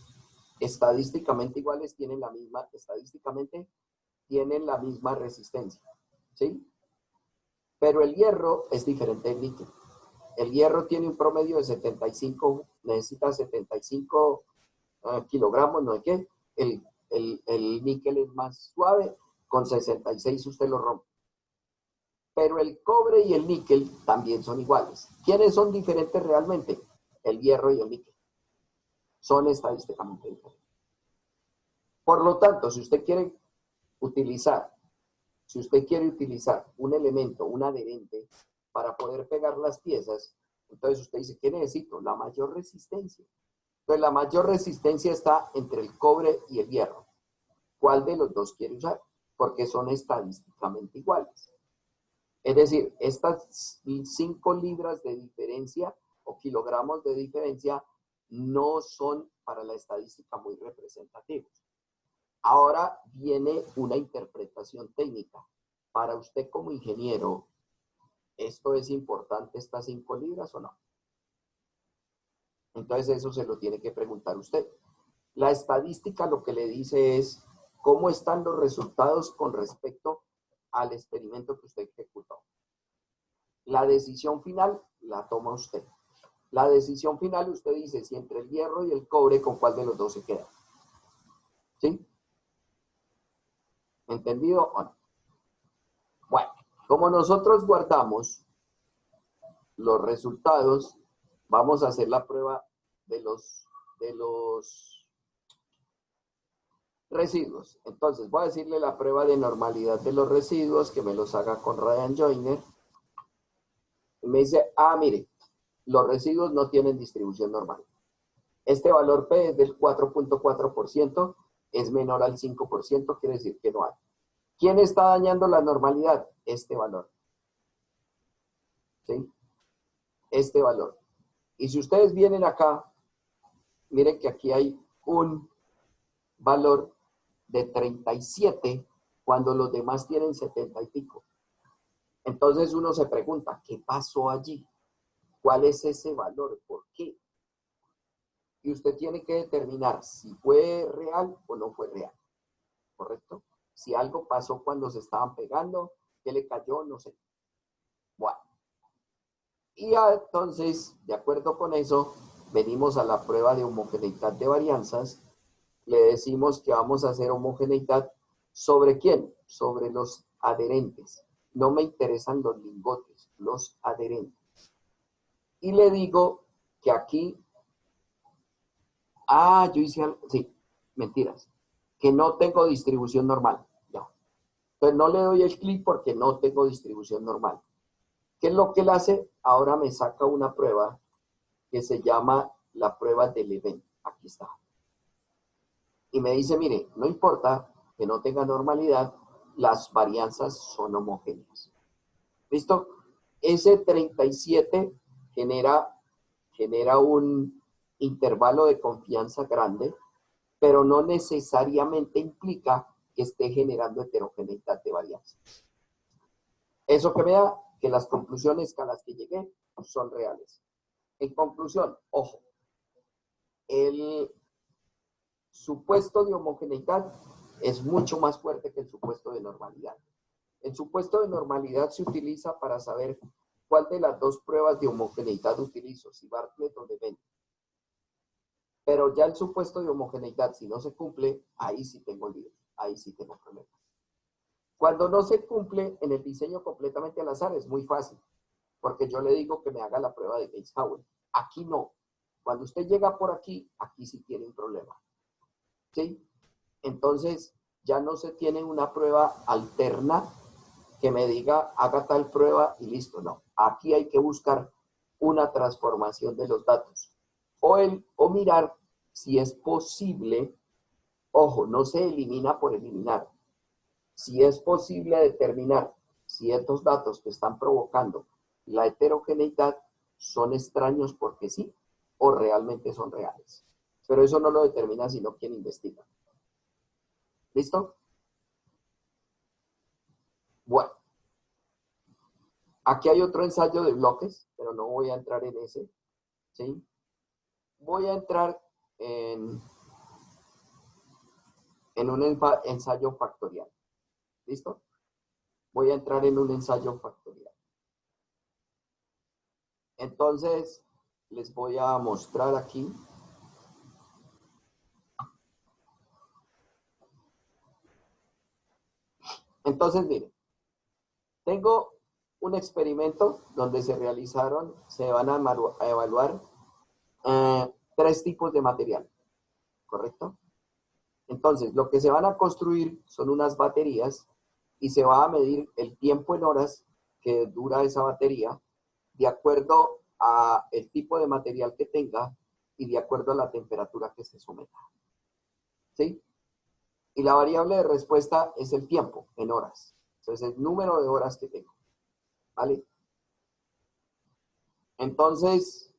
Estadísticamente iguales, tienen la misma, estadísticamente tienen la misma resistencia, ¿sí? Pero el hierro es diferente del níquel. El hierro tiene un promedio de 75, necesita 75 kilogramos, ¿no es qué? El níquel es más suave, con 66 usted lo rompe. Pero el cobre y el níquel también son iguales. ¿Quiénes son diferentes realmente? El hierro y el níquel. Son estadísticamente diferentes. Por lo tanto, si usted quiere utilizar un elemento, un adherente, para poder pegar las piezas, entonces usted dice, ¿qué necesito? La mayor resistencia. Entonces la mayor resistencia está entre el cobre y el hierro. ¿Cuál de los dos quiere usar? Porque son estadísticamente iguales. Es decir, estas 5 libras de diferencia o kilogramos de diferencia no son para la estadística muy representativos. Ahora viene una interpretación técnica. Para usted como ingeniero, ¿esto es importante, estas 5 libras o no? Entonces eso se lo tiene que preguntar usted. La estadística lo que le dice es cómo están los resultados con respecto al experimento que usted ejecutó. La decisión final la toma usted. La decisión final usted dice si entre el hierro y el cobre, ¿con cuál de los dos se queda? ¿Sí? ¿Entendido o no? Bueno, como nosotros guardamos los resultados, vamos a hacer la prueba de los residuos. Entonces, voy a decirle la prueba de normalidad de los residuos, que me los haga con Ryan Joyner. Y me dice, ah, mire, los residuos no tienen distribución normal. Este valor P es del 4.4%, es menor al 5%, quiere decir que no hay. ¿Quién está dañando la normalidad? Este valor. ¿Sí? Este valor. Y si ustedes vienen acá, miren que aquí hay un valor de 37 cuando los demás tienen 70 y pico. Entonces uno se pregunta, ¿qué pasó allí? ¿Cuál es ese valor? ¿Por qué? Y usted tiene que determinar si fue real o no fue real. ¿Correcto? Si algo pasó cuando se estaban pegando, ¿qué le cayó? No sé. Bueno. Y entonces, de acuerdo con eso, venimos a la prueba de homogeneidad de varianzas. Le decimos que vamos a hacer homogeneidad ¿sobre quién? Sobre los adherentes. No me interesan los lingotes, los adherentes. Y le digo que aquí, yo hice algo, sí, mentiras, que no tengo distribución normal. No. Entonces no le doy el clic porque no tengo distribución normal. ¿Qué es lo que él hace? Ahora me saca una prueba que se llama la prueba del evento. Aquí está. Y me dice, mire, no importa que no tenga normalidad, las varianzas son homogéneas. ¿Listo? Ese 37 genera un intervalo de confianza grande, pero no necesariamente implica que esté generando heterogeneidad de varianzas. Eso que me da que las conclusiones a las que llegué son reales. En conclusión, ojo, el supuesto de homogeneidad es mucho más fuerte que el supuesto de normalidad. El supuesto de normalidad se utiliza para saber cuál de las dos pruebas de homogeneidad utilizo, si Bartlett o Levene. Pero ya el supuesto de homogeneidad, si no se cumple, ahí sí tengo lío, ahí sí tengo problemas. Cuando no se cumple en el diseño completamente al azar es muy fácil, porque yo le digo que me haga la prueba de Gates-Howell. Aquí no. Cuando usted llega por aquí, aquí sí tiene un problema. ¿Sí? Entonces, ya no se tiene una prueba alterna que me diga, haga tal prueba y listo. No. Aquí hay que buscar una transformación de los datos. O mirar si es posible, ojo, no se elimina por eliminar. Si es posible determinar si estos datos que están provocando la heterogeneidad son extraños porque sí o realmente son reales. Pero eso no lo determina sino quien investiga. ¿Listo? Bueno. Aquí hay otro ensayo de bloques, pero no voy a entrar en ese. ¿Sí? Voy a entrar en un ensayo factorial. ¿Listo? Voy a entrar en un ensayo factorial. Entonces, les voy a mostrar aquí. Entonces, miren, tengo un experimento donde se van a evaluar 3 tipos de material, ¿correcto? Entonces, lo que se van a construir son unas baterías y se va a medir el tiempo en horas que dura esa batería de acuerdo a el tipo de material que tenga y de acuerdo a la temperatura que se someta. ¿Sí? Y la variable de respuesta es el tiempo en horas. Entonces, el número de horas que tengo. ¿Vale? Entonces,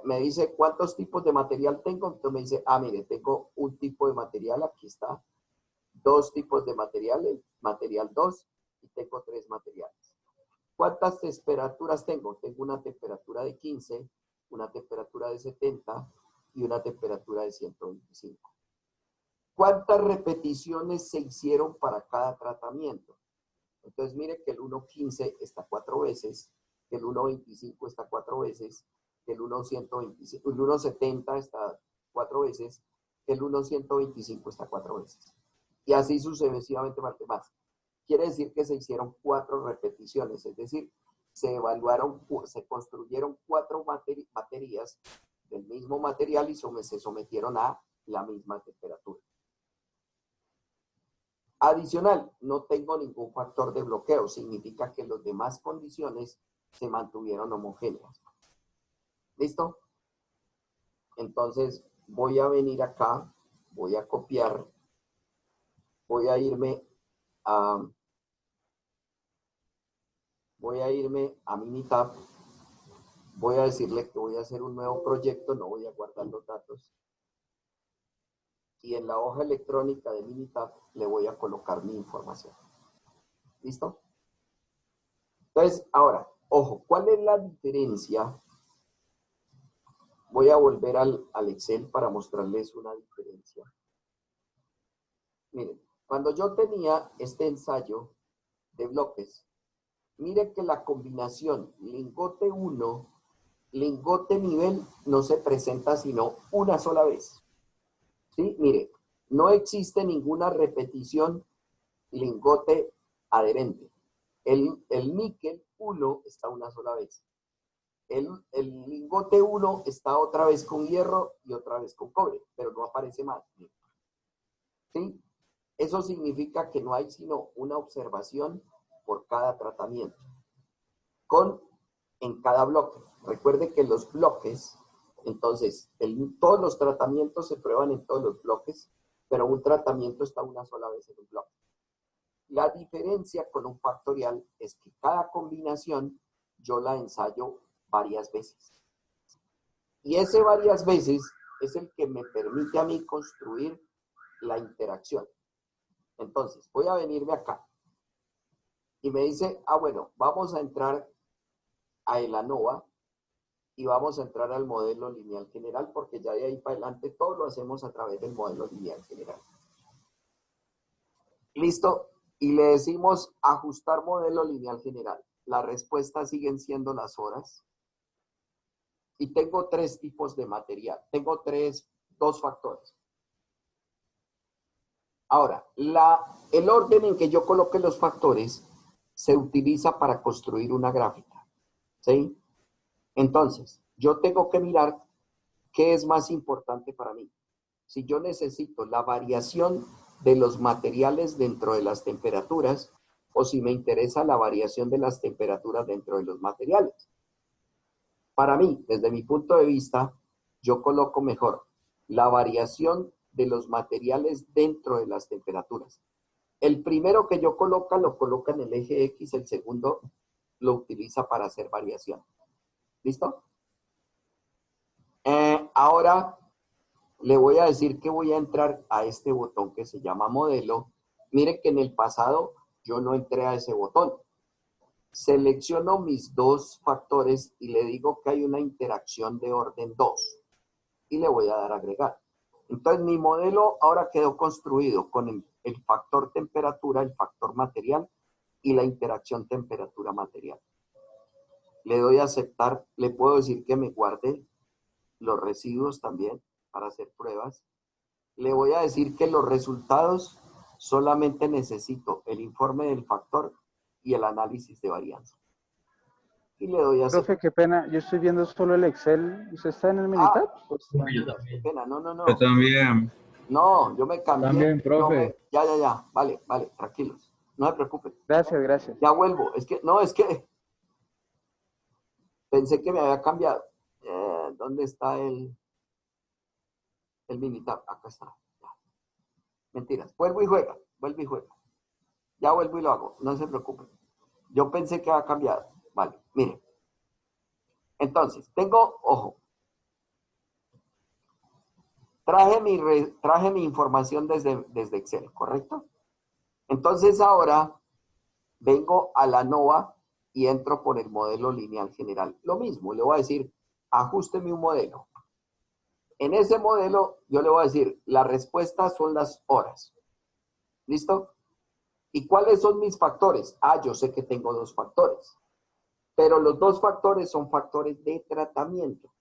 me dice cuántos tipos de material tengo. Entonces me dice, mire, tengo un tipo de material, aquí está. 2 tipos de material, el material 2, y tengo 3 materiales. ¿Cuántas temperaturas tengo? Tengo una temperatura de 15, una temperatura de 70 y una temperatura de 125. ¿Cuántas repeticiones se hicieron para cada tratamiento? Entonces, mire que el 1.15 está 4 veces, que el 1.25 está 4 veces, que el 1.125, el 1.70 está 4 veces, que el 1.125 está 4 veces. Y así sucesivamente más. Quiere decir que se hicieron 4 repeticiones, es decir, se construyeron 4 baterías del mismo material y se sometieron a la misma temperatura. Adicional, no tengo ningún factor de bloqueo, significa que las demás condiciones se mantuvieron homogéneas. ¿Listo? Entonces, voy a venir acá, voy a copiar, voy a irme a Minitab, voy a decirle que voy a hacer un nuevo proyecto, no voy a guardar los datos. Y en la hoja electrónica de Minitab le voy a colocar mi información. ¿Listo? Entonces, ahora, ojo, ¿cuál es la diferencia? Voy a volver al Excel para mostrarles una diferencia. Miren, cuando yo tenía este ensayo de bloques, mire que la combinación lingote 1, lingote nivel no se presenta sino una sola vez. ¿Sí? Mire, no existe ninguna repetición lingote adherente. El níquel 1 está una sola vez. El lingote 1 está otra vez con hierro y otra vez con cobre, pero no aparece más. ¿Sí? Eso significa que no hay sino una observación por cada tratamiento. En cada bloque. Recuerde que los bloques, entonces, todos los tratamientos se prueban en todos los bloques, pero un tratamiento está una sola vez en un bloque. La diferencia con un factorial es que cada combinación yo la ensayo varias veces. Y ese varias veces es el que me permite a mí construir la interacción. Entonces, voy a venirme acá. Y me dice, bueno, vamos a entrar a el ANOVA y vamos a entrar al modelo lineal general porque ya de ahí para adelante todo lo hacemos a través del modelo lineal general. Listo. Y le decimos ajustar modelo lineal general. La respuesta siguen siendo las horas. Y tengo 3 tipos de material. Tengo 2 factores. Ahora, el orden en que yo coloque los factores se utiliza para construir una gráfica. ¿Sí? Entonces, yo tengo que mirar qué es más importante para mí. Si yo necesito la variación de los materiales dentro de las temperaturas o si me interesa la variación de las temperaturas dentro de los materiales. Para mí, desde mi punto de vista, yo coloco mejor la variación de los materiales dentro de las temperaturas. El primero que yo coloca, lo coloca en el eje X, el segundo lo utiliza para hacer variación. ¿Listo? Ahora le voy a decir que voy a entrar a este botón que se llama modelo. Mire que en el pasado yo no entré a ese botón. Selecciono mis dos factores y le digo que hay una interacción de orden 2 y le voy a dar a agregar. Entonces mi modelo ahora quedó construido con el factor temperatura, el factor material y la interacción temperatura-material. Le doy a aceptar, le puedo decir que me guarde los residuos también para hacer pruebas. Le voy a decir que los resultados solamente necesito el informe del factor y el análisis de varianza. Y le doy a aceptar.
Profe, qué pena, yo estoy viendo solo el Excel. ¿Usted está en el Minitab?
Qué pena, no.
Yo también.
No, yo me cambié.
También, profe.
Ya. Vale, tranquilos. No se preocupen.
Gracias.
Ya vuelvo. Es que pensé que me había cambiado. ¿Dónde está el Minitab? Acá está. Ya. Mentiras. Vuelvo y juega. Ya vuelvo y lo hago. No se preocupen. Yo pensé que había cambiado. Vale, miren. Entonces, ojo. Traje mi información desde Excel, ¿correcto? Entonces ahora vengo a la NOVA y entro por el modelo lineal general. Lo mismo, le voy a decir, ajústeme un modelo. En ese modelo yo le voy a decir, la respuesta son las horas. ¿Listo? ¿Y cuáles son mis factores? Yo sé que tengo dos factores, pero los dos factores son factores de tratamiento.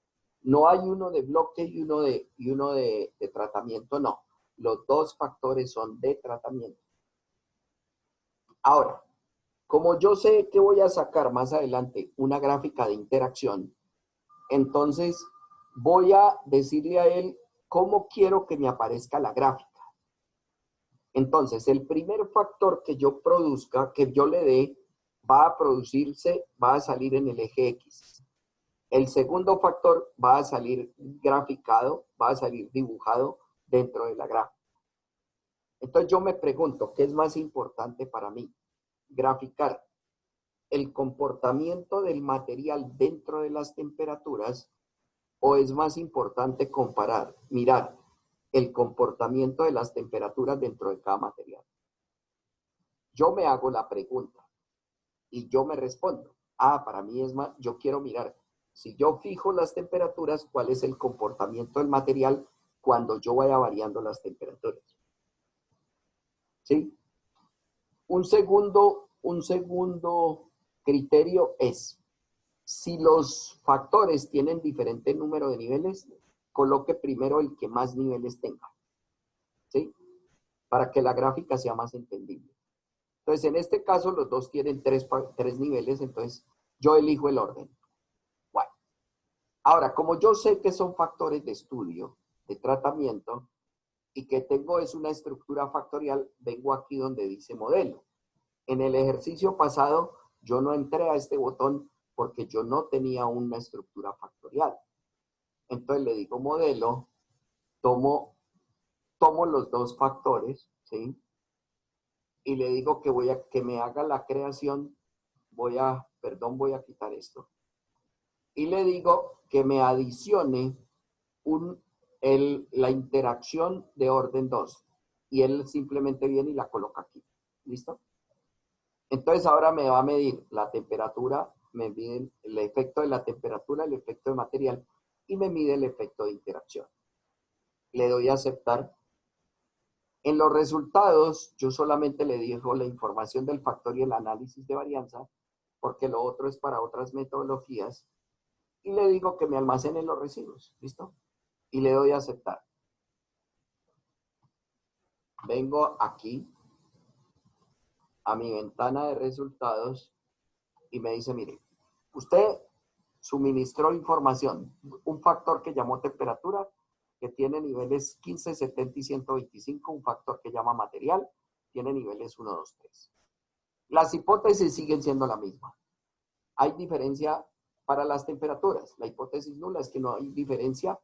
No hay uno de bloque y uno de tratamiento, no. Los dos factores son de tratamiento. Ahora, como yo sé que voy a sacar más adelante una gráfica de interacción, entonces voy a decirle a él cómo quiero que me aparezca la gráfica. Entonces, el primer factor que yo produzca, que yo le dé, va a salir en el eje X. El segundo factor va a salir graficado, va a salir dibujado dentro de la gráfica. Entonces yo me pregunto, ¿qué es más importante para mí? ¿Graficar el comportamiento del material dentro de las temperaturas o es más importante mirar el comportamiento de las temperaturas dentro de cada material? Yo me hago la pregunta y yo me respondo, para mí es más, yo quiero mirar, si yo fijo las temperaturas, ¿cuál es el comportamiento del material cuando yo vaya variando las temperaturas? ¿Sí? Un segundo criterio es, si los factores tienen diferente número de niveles, coloque primero el que más niveles tenga. ¿Sí? Para que la gráfica sea más entendible. Entonces, en este caso, los dos tienen tres niveles, entonces yo elijo el orden. Bueno. Ahora, como yo sé que son factores de estudio, de tratamiento, y que tengo es una estructura factorial, vengo aquí donde dice modelo. En el ejercicio pasado, yo no entré a este botón porque yo no tenía una estructura factorial. Entonces le digo modelo, tomo los dos factores, ¿sí? Y le digo que me haga la creación, voy a quitar esto. Y le digo que me adicione la interacción de orden 2. Y él simplemente viene y la coloca aquí. ¿Listo? Entonces ahora me va a medir la temperatura, me mide el efecto de la temperatura, el efecto de material y me mide el efecto de interacción. Le doy a aceptar. En los resultados, yo solamente le dejo la información del factor y el análisis de varianza, porque lo otro es para otras metodologías, y le digo que me almacene los residuos, ¿listo? Y le doy a aceptar. Vengo aquí a mi ventana de resultados y me dice, mire, usted suministró información, un factor que llamó temperatura, que tiene niveles 15, 70 y 125, un factor que llama material, tiene niveles 1, 2, 3. Las hipótesis siguen siendo la misma. Hay diferencia para las temperaturas. La hipótesis nula es que no hay diferencia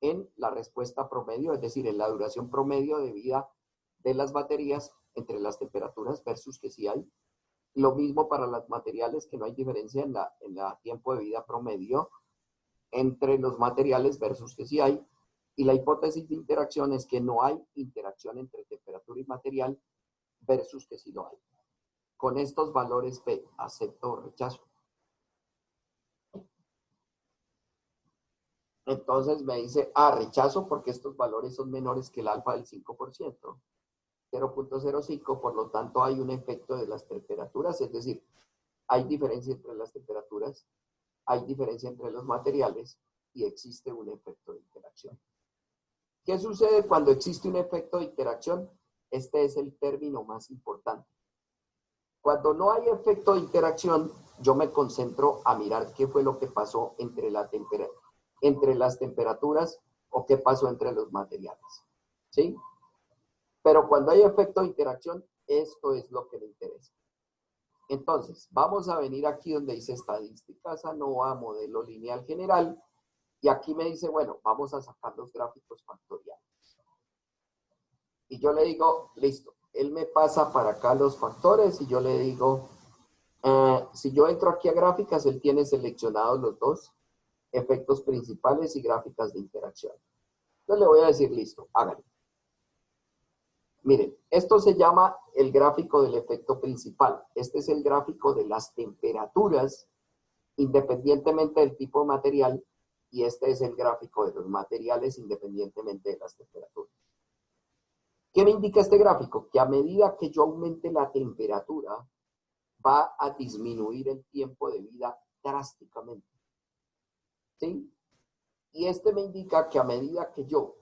en la respuesta promedio, es decir, en la duración promedio de vida de las baterías entre las temperaturas versus que sí hay. Lo mismo para los materiales, que no hay diferencia en la tiempo de vida promedio entre los materiales versus que sí hay. Y la hipótesis de interacción es que no hay interacción entre temperatura y material versus que sí lo hay. Con estos valores P, acepto o rechazo. Entonces me dice, rechazo porque estos valores son menores que el alfa del 5%, 0.05, por lo tanto hay un efecto de las temperaturas, es decir, hay diferencia entre las temperaturas, hay diferencia entre los materiales y existe un efecto de interacción. ¿Qué sucede cuando existe un efecto de interacción? Este es el término más importante. Cuando no hay efecto de interacción, yo me concentro a mirar qué fue lo que pasó entre las temperaturas o qué pasó entre los materiales. ¿Sí? Pero cuando hay efecto de interacción, esto es lo que me interesa. Entonces, vamos a venir aquí donde dice estadísticas ANOVA, modelo lineal general, y aquí me dice, bueno, vamos a sacar los gráficos factoriales. Y yo le digo, listo, él me pasa para acá los factores y yo le digo, si yo entro aquí a gráficas, él tiene seleccionados los dos, efectos principales y gráficas de interacción. Entonces le voy a decir, listo, háganlo. Miren, esto se llama el gráfico del efecto principal. Este es el gráfico de las temperaturas, independientemente del tipo de material, y este es el gráfico de los materiales, independientemente de las temperaturas. ¿Qué me indica este gráfico? Que a medida que yo aumente la temperatura, va a disminuir el tiempo de vida drásticamente. ¿Sí? Y este me indica que a medida que yo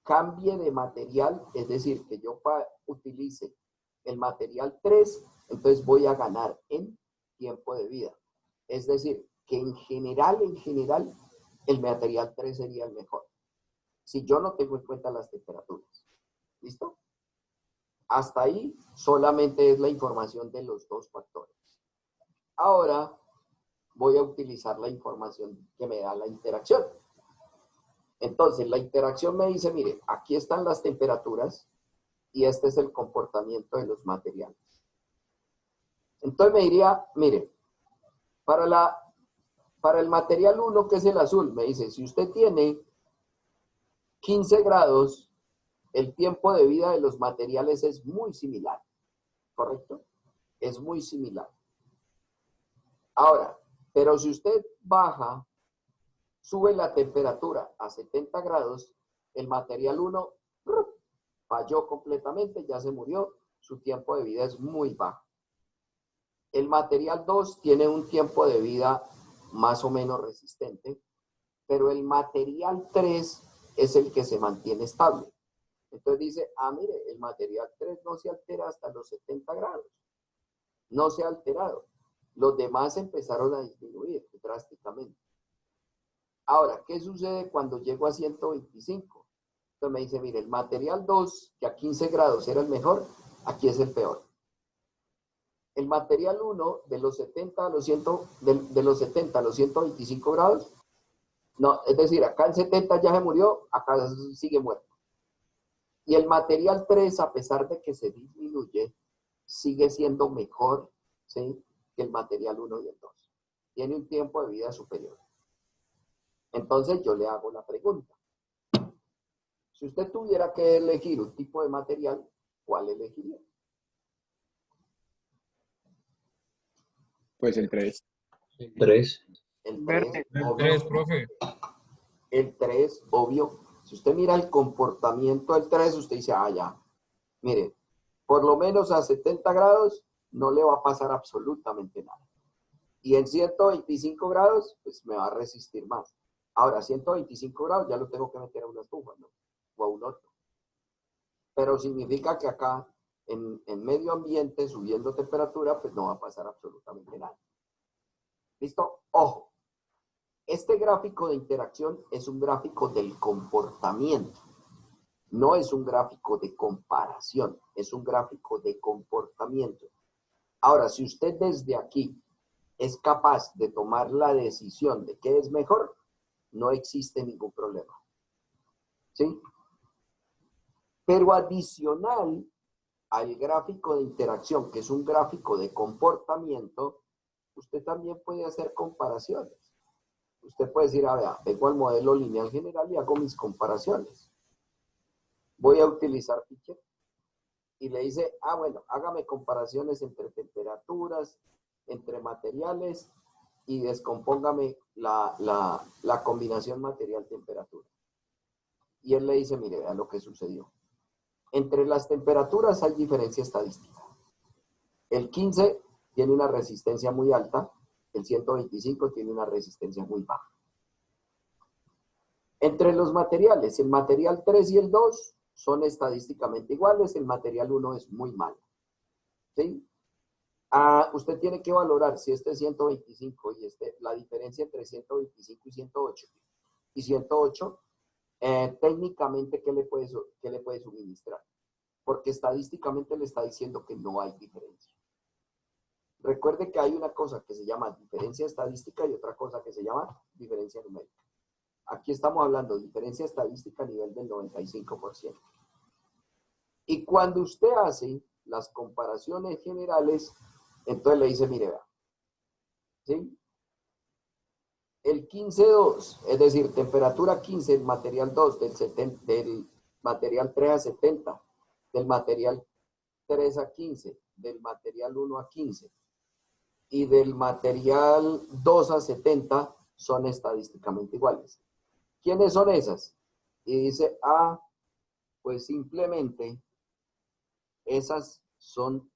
cambie de material, es decir, que yo utilice el material 3, entonces voy a ganar en tiempo de vida. Es decir, que en general, el material 3 sería el mejor. Si yo no tengo en cuenta las temperaturas. ¿Listo? Hasta ahí solamente es la información de los dos factores. Ahora voy a utilizar la información que me da la interacción. Entonces, la interacción me dice, mire, aquí están las temperaturas y este es el comportamiento de los materiales. Entonces me diría, mire, para el material 1, que es el azul, me dice, si usted tiene 15 grados, el tiempo de vida de los materiales es muy similar, ¿correcto? Es muy similar. Ahora, pero si usted sube la temperatura a 70 grados, el material 1 falló completamente, ya se murió, su tiempo de vida es muy bajo. El material 2 tiene un tiempo de vida más o menos resistente, pero el material 3 es el que se mantiene estable. Entonces dice, mire, el material 3 no se altera hasta los 70 grados. No se ha alterado. Los demás empezaron a disminuir drásticamente. Ahora, ¿qué sucede cuando llego a 125? Entonces me dice, mire, el material 2, que a 15 grados era el mejor, aquí es el peor. El material 1, de los 70 a los 125 grados, no, es decir, acá en 70 ya se murió, acá sigue muerto. Y el material 3, a pesar de que se disminuye, sigue siendo mejor, ¿sí?, que el material 1 y el 2. Tiene un tiempo de vida superior. Entonces yo le hago la pregunta. Si usted tuviera que elegir un tipo de material, ¿cuál elegiría?
Pues el 3.
3.
El 3,
Verde.
El
obvio.
3, profe.
El 3, obvio. Si usted mira el comportamiento del 3, usted dice, ya. Mire, por lo menos a 70 grados no le va a pasar absolutamente nada. Y en 125 grados, pues me va a resistir más. Ahora, 125 grados ya lo tengo que meter a una estufa, ¿no? O a un horno. Pero significa que acá, en medio ambiente, subiendo temperatura, pues no va a pasar absolutamente nada. ¿Listo? Ojo. Este gráfico de interacción es un gráfico del comportamiento. No es un gráfico de comparación, es un gráfico de comportamiento. Ahora, si usted desde aquí es capaz de tomar la decisión de qué es mejor, no existe ningún problema. ¿Sí? Pero adicional al gráfico de interacción, que es un gráfico de comportamiento, usted también puede hacer comparaciones. Usted puede decir, a ver, vengo al modelo lineal general y hago mis comparaciones. Voy a utilizar Fisher y le dice, bueno, hágame comparaciones entre temperaturas, entre materiales y descompóngame la combinación material-temperatura. Y él le dice, mire, vea lo que sucedió. Entre las temperaturas hay diferencia estadística. El 15 tiene una resistencia muy alta, el 125 tiene una resistencia muy baja. Entre los materiales, el material 3 y el 2 son estadísticamente iguales, el material 1 es muy malo. ¿Sí? Usted tiene que valorar si este 125 y la diferencia entre 125 y 108, técnicamente, ¿qué le puede suministrar? Porque estadísticamente le está diciendo que no hay diferencia. Recuerde que hay una cosa que se llama diferencia estadística y otra cosa que se llama diferencia numérica. Aquí estamos hablando de diferencia estadística a nivel del 95%. Y cuando usted hace las comparaciones generales, entonces le dice, mire, vea, ¿sí? El 15,2, es decir, temperatura 15, el material 2, del material 3 a 70, del material 3 a 15, del material 1 a 15 y del material 2 a 70 son estadísticamente iguales. ¿Quiénes son esas? Y dice, pues simplemente esas son,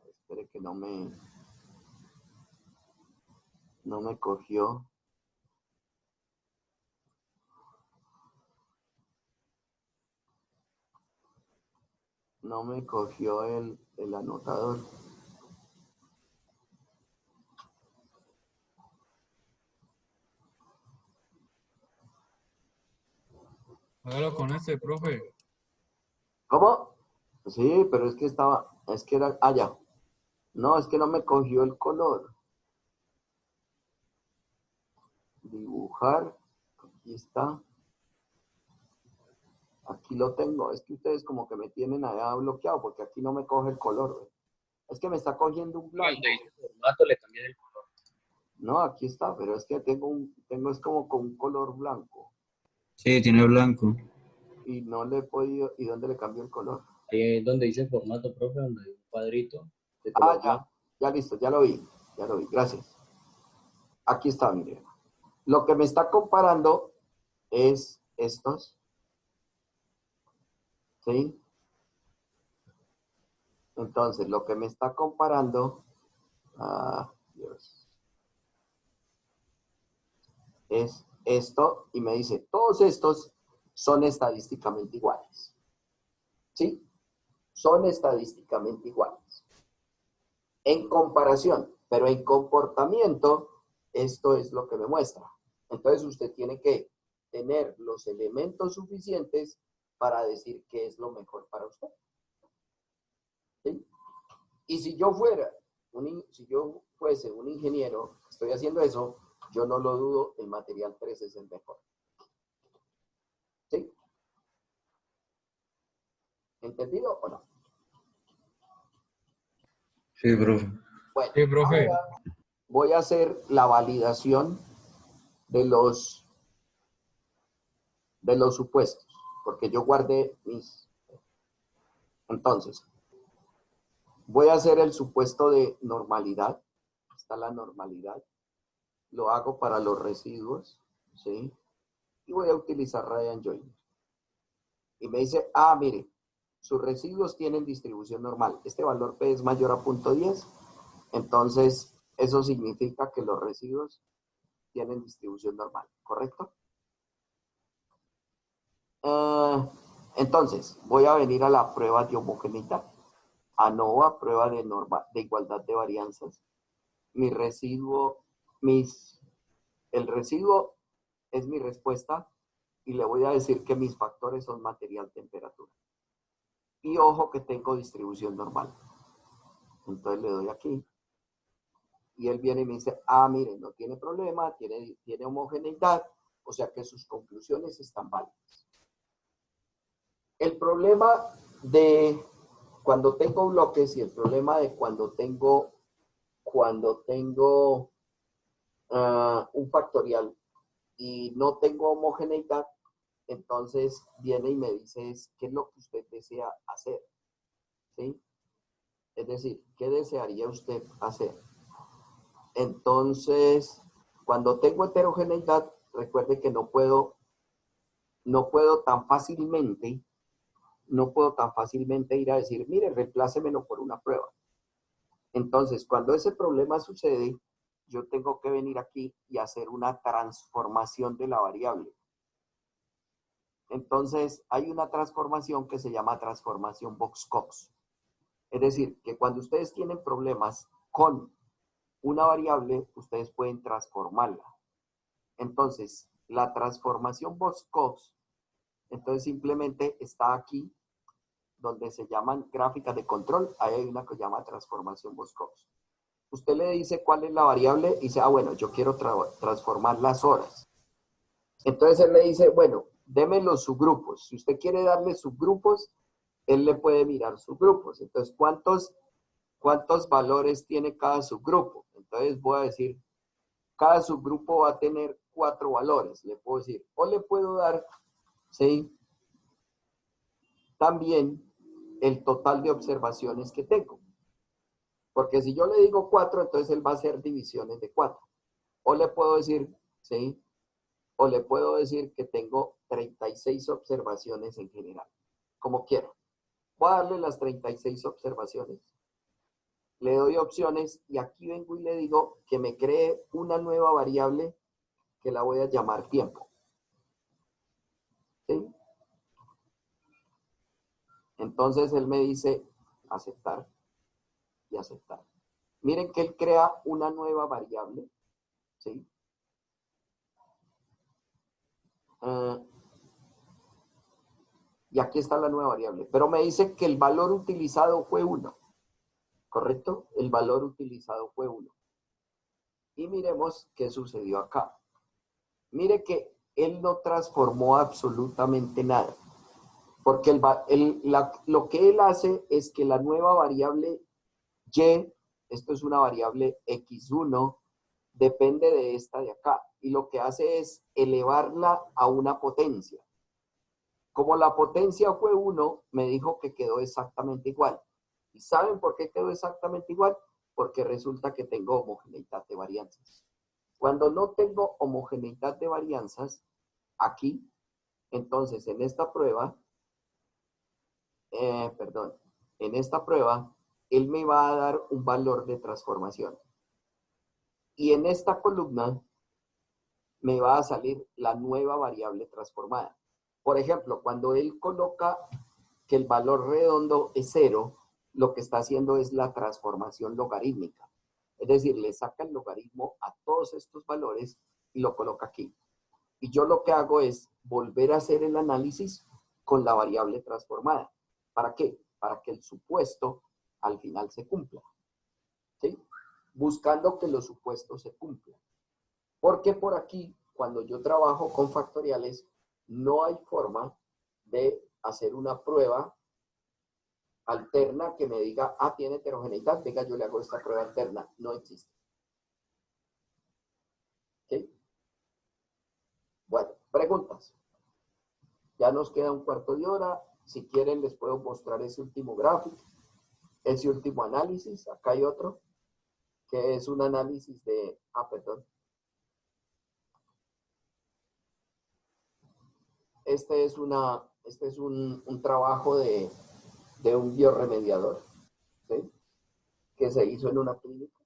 espere que no me cogió. No me cogió el anotador.
Hágalo con este, profe.
¿Cómo? Sí, pero es que era, ya. No, es que no me cogió el color. Dibujar, aquí está. Aquí lo tengo. Es que ustedes como que me tienen allá bloqueado porque aquí no me coge el color, güey. Es que me está cogiendo un blanco.
Formato le cambié el color.
No, aquí está, pero es que tengo es como con un color blanco.
Sí, tiene blanco.
Y no le he podido, ¿y dónde le cambio el color?
Ahí es donde dice formato, profe, donde hay un cuadrito de color blanco.
Ya listo, ya lo vi, gracias. Aquí está, mire. Lo que me está comparando es estos, ¿sí? Entonces, lo que me está comparando, Dios, es esto, y me dice, todos estos son estadísticamente iguales, ¿sí? Son estadísticamente iguales. En comparación, pero en comportamiento, esto es lo que me muestra. Entonces, usted tiene que tener los elementos suficientes para decir qué es lo mejor para usted. ¿Sí? Y si yo fuese un ingeniero, estoy haciendo eso, yo no lo dudo, el material 3 es el mejor. ¿Sí? ¿Entendido o no?
Sí, profe.
Bueno,
Sí, profe.
ahora voy a hacer la validación de los supuestos, porque yo guardé mis. Entonces, voy a hacer el supuesto de normalidad. Está la normalidad. Lo hago para los residuos, ¿sí? Y voy a utilizar Ryan Joyner. Y me dice, mire, sus residuos tienen distribución normal. Este valor P es mayor a 0.10. Entonces, eso significa que los residuos tienen distribución normal, ¿correcto? Entonces, voy a venir a la prueba de homogeneidad. ANOVA, prueba de igualdad de varianzas. Mi residuo, el residuo es mi respuesta y le voy a decir que mis factores son material, temperatura. Y ojo que tengo distribución normal. Entonces le doy aquí. Y él viene y me dice, miren, no tiene problema, tiene homogeneidad, o sea que sus conclusiones están válidas. El problema de cuando tengo bloques y el problema de cuando tengo un factorial y no tengo homogeneidad, entonces viene y me dice qué es lo que usted desea hacer, ¿sí? Es decir, ¿qué desearía usted hacer? Entonces, cuando tengo heterogeneidad, recuerde que no puedo tan fácilmente ir a decir, mire, reemplácemelo por una prueba. Entonces, cuando ese problema sucede, yo tengo que venir aquí y hacer una transformación de la variable. Entonces, hay una transformación que se llama transformación Box-Cox. Es decir, que cuando ustedes tienen problemas con una variable, ustedes pueden transformarla. Entonces, la transformación Box-Cox, entonces simplemente está aquí, donde se llaman gráficas de control. Ahí hay una que se llama transformación Box-Cox. Usted le dice cuál es la variable y dice, bueno, yo quiero transformar las horas. Entonces él le dice, bueno, deme los subgrupos. Si usted quiere darle subgrupos, él le puede mirar subgrupos. Entonces, ¿cuántos valores tiene cada subgrupo? Entonces voy a decir, cada subgrupo va a tener 4 valores. Le puedo decir, o le puedo dar, ¿sí?, también el total de observaciones que tengo. Porque si yo le digo 4, entonces él va a hacer divisiones de 4. O le puedo decir, ¿sí?, o le puedo decir que tengo 36 observaciones en general, como quiero. Voy a darle las 36 observaciones. Le doy opciones y aquí vengo y le digo que me cree una nueva variable que la voy a llamar tiempo. ¿Sí? Entonces él me dice aceptar y aceptar. Miren que él crea una nueva variable. ¿Sí? Y aquí está la nueva variable. Pero me dice que el valor utilizado fue 1. ¿Correcto? El valor utilizado fue 1. Y miremos qué sucedió acá. Mire que él no transformó absolutamente nada. Porque lo que él hace es que la nueva variable y, esto es una variable x1, depende de esta de acá. Y lo que hace es elevarla a una potencia. Como la potencia fue 1, me dijo que quedó exactamente igual. ¿Y saben por qué quedó exactamente igual? Porque resulta que tengo homogeneidad de varianzas. Cuando no tengo homogeneidad de varianzas, aquí, entonces en esta prueba, en esta prueba, él me va a dar un valor de transformación. Y en esta columna me va a salir la nueva variable transformada. Por ejemplo, cuando él coloca que el valor redondo es 0, lo que está haciendo es la transformación logarítmica. Es decir, le saca el logaritmo a todos estos valores y lo coloca aquí. Y yo lo que hago es volver a hacer el análisis con la variable transformada. ¿Para qué? Para que el supuesto al final se cumpla. ¿Sí? Buscando que los supuestos se cumplan. Porque por aquí, cuando yo trabajo con factoriales, no hay forma de hacer una prueba alterna que me diga, tiene heterogeneidad, venga, yo le hago esta prueba alterna. No existe. ¿Ok? Bueno, preguntas. Ya nos queda un cuarto de hora. Si quieren, les puedo mostrar ese último gráfico, ese último análisis. Acá hay otro, que es un análisis de, perdón. Este es un trabajo de un biorremediador, ¿sí?, que se hizo en una clínica.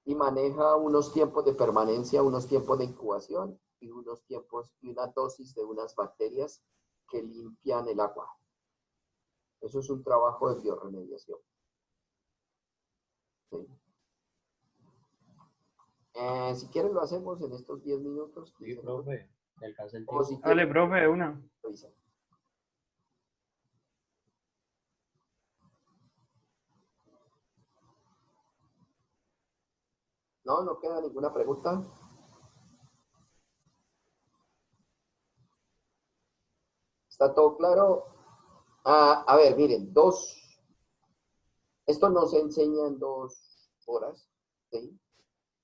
Y maneja unos tiempos de permanencia, unos tiempos de incubación y unos tiempos y una dosis de unas bacterias que limpian el agua. Eso es un trabajo de biorremediación. ¿Sí? Si quieren lo hacemos en estos 10 minutos.
Sí, profe, ¿le alcanza el
O
tiempo?
si
Dale,
quieren,
profe, una.
avisen. No, no queda ninguna pregunta. ¿Está todo claro? A ver, miren, esto no se enseña en 2 horas, ¿sí?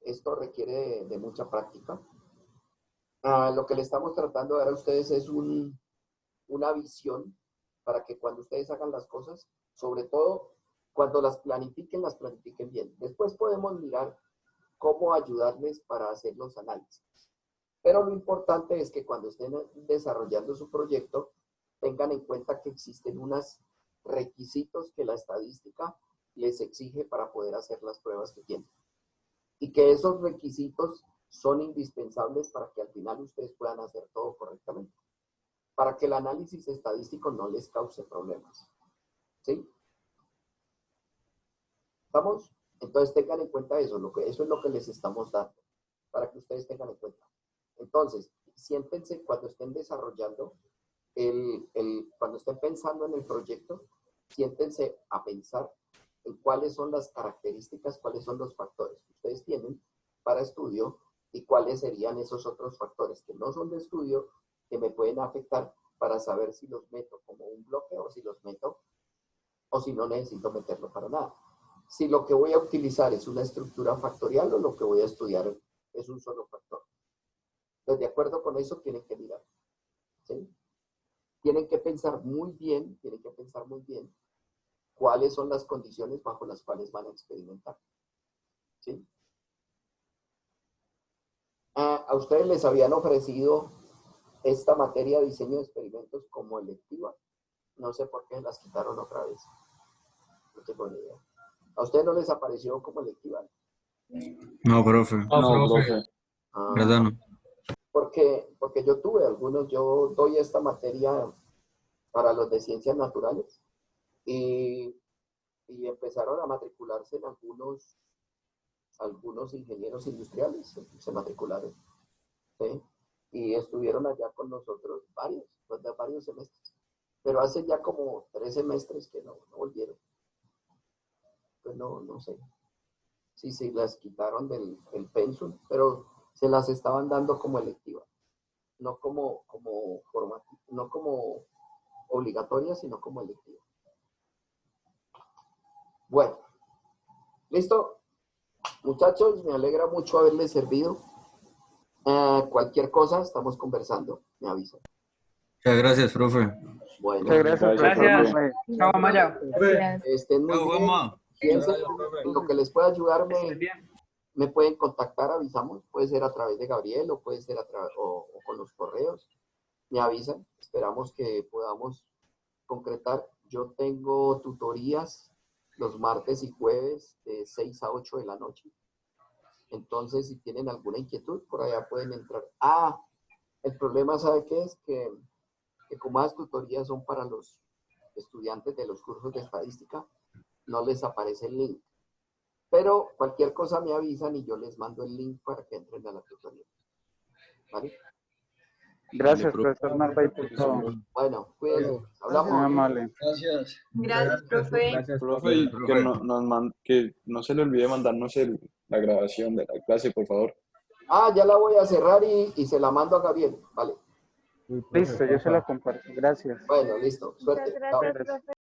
Esto requiere de mucha práctica. Lo que le estamos tratando de dar a ustedes es una visión para que cuando ustedes hagan las cosas, sobre todo cuando las planifiquen bien. Después podemos mirar cómo ayudarles para hacer los análisis. Pero lo importante es que cuando estén desarrollando su proyecto, tengan en cuenta que existen unos requisitos que la estadística les exige para poder hacer las pruebas que tienen. Y que esos requisitos son indispensables para que al final ustedes puedan hacer todo correctamente. Para que el análisis estadístico no les cause problemas. ¿Sí? ¿Estamos? Entonces tengan en cuenta eso. Eso es lo que les estamos dando. Para que ustedes tengan en cuenta. Entonces, siéntense cuando estén desarrollando, cuando estén pensando en el proyecto, siéntense a pensar en cuáles son las características, cuáles son los factores que ustedes tienen para estudio y cuáles serían esos otros factores que no son de estudio que me pueden afectar para saber si los meto como un bloque o si los meto o si no necesito meterlo para nada. Si lo que voy a utilizar es una estructura factorial o lo que voy a estudiar es un solo factor. Entonces, de acuerdo con eso, tienen que mirar. ¿Sí? Tienen que pensar muy bien cuáles son las condiciones bajo las cuales van a experimentar. ¿Sí? A ustedes les habían ofrecido esta materia de diseño de experimentos como electiva. No sé por qué las quitaron otra vez. No tengo ni idea. ¿A ustedes no les apareció como electiva?
No, profe.
No, profe.
¿Verdad no?
Porque yo tuve algunos, yo doy esta materia para los de ciencias naturales y empezaron a matricularse en algunos ingenieros industriales, se matricularon, ¿sí? Y estuvieron allá con nosotros varios semestres, pero hace ya como 3 semestres que no volvieron. Pues no sé si las quitaron del pensum, pero se las estaban dando como electiva, no como formativa, no como obligatoria, sino como electiva. Bueno, ¿listo? Muchachos, me alegra mucho haberles servido. Cualquier cosa, estamos conversando, me avisan.
Muchas gracias, profe.
Bueno,
Muchas gracias,
Gracias.
profe.
Chao, Amaya.
estén muy
Chao,
bien.
Juanma.
Piensen en lo que les pueda ayudar,
Bien.
me pueden contactar, avisamos. Puede ser a través de Gabriel o puede ser o con los correos. Me avisan. Esperamos que podamos concretar. Yo tengo tutorías los martes y jueves de 6 a 8 de la noche. Entonces, si tienen alguna inquietud, por allá pueden entrar. El problema, ¿sabe qué es? Que como las tutorías son para los estudiantes de los cursos de estadística, no les aparece el link. Pero cualquier cosa me avisan y yo les mando el link para que entren a la tutoría. ¿Vale?
Gracias, profesor Narváez, por todo.
Bueno, cuídense.
Muy
Hablamos.
amable.
Gracias.
Gracias, profe.
Profe,
Profe.
y que no se le olvide mandarnos la grabación de la clase, por favor.
Ya la voy a cerrar y se la mando a Gabriel. Vale.
Listo, yo se la comparto. Gracias.
Bueno, listo. Suerte.
Muchas
Chao.
gracias, profe.